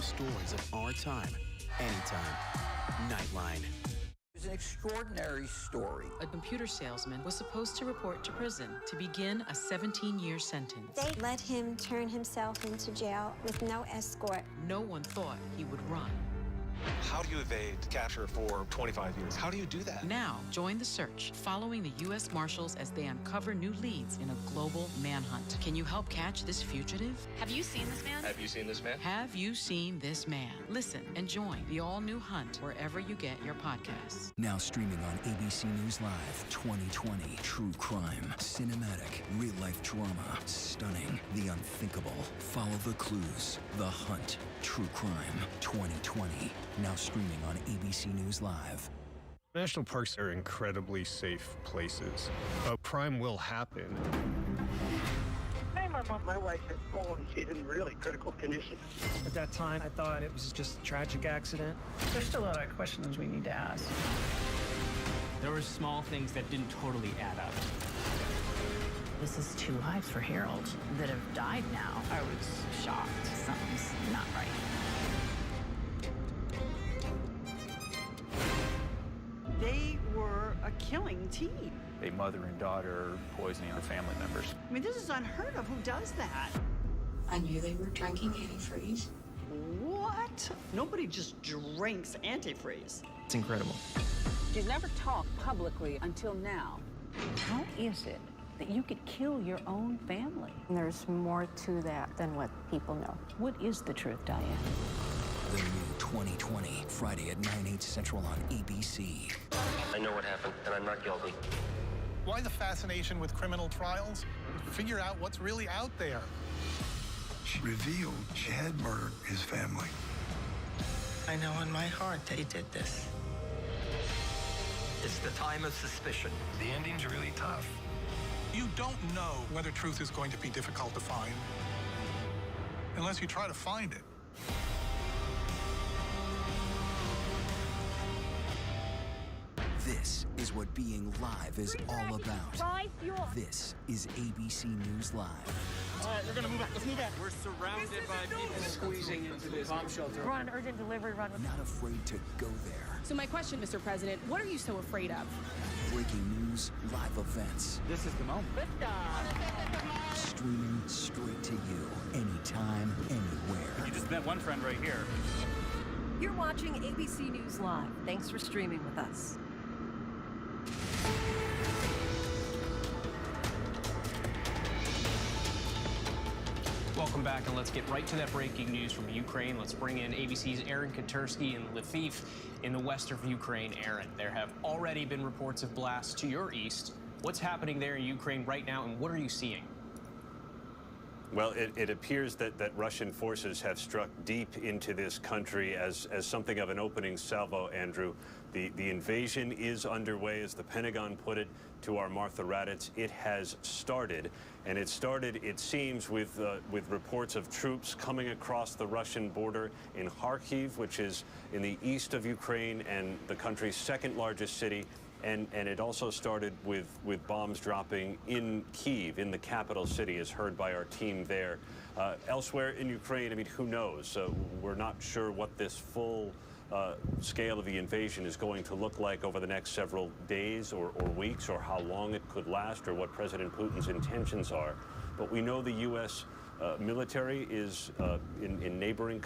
Speaker 10: Stories of our time, anytime. Nightline.
Speaker 11: It was an extraordinary story.
Speaker 22: A computer salesman was supposed to report to prison to begin a 17-year sentence.
Speaker 23: They let him turn himself into jail with no escort.
Speaker 22: No one thought he would run.
Speaker 24: How do you evade capture for 25 years? How do you do that?
Speaker 22: Now, join the search, following the U.S. Marshals as they uncover new leads in a global manhunt. Can you help catch this fugitive?
Speaker 25: Have you seen this man?
Speaker 24: Have you seen this man?
Speaker 22: Have you seen this man? Listen and join the all-new hunt wherever you get your podcasts.
Speaker 10: Now streaming on ABC News Live 2020. True crime, cinematic, real-life drama, stunning, the unthinkable. Follow the clues. The Hunt. True crime 2020. Now streaming on ABC News Live.
Speaker 26: National parks are incredibly safe places. Crime will happen.
Speaker 27: 911. My wife is fallen. She's in really critical condition.
Speaker 28: At that time, I thought it was just a tragic accident. There's still a lot of questions we need to ask.
Speaker 29: There were small things that didn't totally add up.
Speaker 25: This is 2 lives for Harold that have died now. I was shocked. Something's not right.
Speaker 30: They were a killing team.
Speaker 31: A mother and daughter poisoning their family members.
Speaker 30: I mean, this is unheard of. Who does that?
Speaker 25: I knew they were drinking antifreeze.
Speaker 30: What? Nobody just drinks antifreeze.
Speaker 31: It's incredible.
Speaker 32: She's never talked publicly until now. How is it that you could kill your own family?
Speaker 23: There's more to that than what people know.
Speaker 32: What is the truth, Diane?
Speaker 10: The new 2020, Friday at 9/8 Central on ABC.
Speaker 27: I know what happened, and I'm not guilty.
Speaker 33: Why the fascination with criminal trials? Figure out what's really out there.
Speaker 34: She revealed she had murdered his family.
Speaker 27: I know in my heart they did this. It's the time of suspicion.
Speaker 34: The ending's really tough.
Speaker 33: You don't know whether truth is going to be difficult to find unless you try to find it.
Speaker 10: This is what being live is all about. This is ABC News Live.
Speaker 27: All right, we're gonna move back. Let's move back.
Speaker 29: We're surrounded by people squeezing into this bomb shelter.
Speaker 25: We're on an urgent delivery run.
Speaker 10: Not afraid to go there.
Speaker 25: So my question, Mr. President, what are you so afraid of?
Speaker 10: Breaking news, live events.
Speaker 29: This is the moment.
Speaker 10: Streaming straight to you, anytime, anywhere.
Speaker 29: You just met one friend right here.
Speaker 25: You're watching ABC News Live. Thanks for streaming with us.
Speaker 9: Welcome back, and let's get right to that breaking news from Ukraine. Let's bring in ABC's Aaron Katersky in Lviv in the west of Ukraine. Aaron, there have already been reports of blasts to your east. What's happening there in Ukraine right now, and what are you seeing?
Speaker 1: Well, it appears that Russian forces have struck deep into this country as something of an opening salvo, Andrew. The invasion is underway, as the Pentagon put it to our Martha Raddatz. It has started, and it started, it seems, with reports of troops coming across the Russian border in Kharkiv, which is in the east of Ukraine and the country's second largest city. And it also started with bombs dropping in Kyiv, in the capital city, as heard by our team there. Elsewhere in Ukraine, I mean, who knows? We're not sure what this full scale of the invasion is going to look like over the next several days or weeks, or how long it could last, or what President Putin's intentions are. But we know the U.S. Military is in neighboring countries.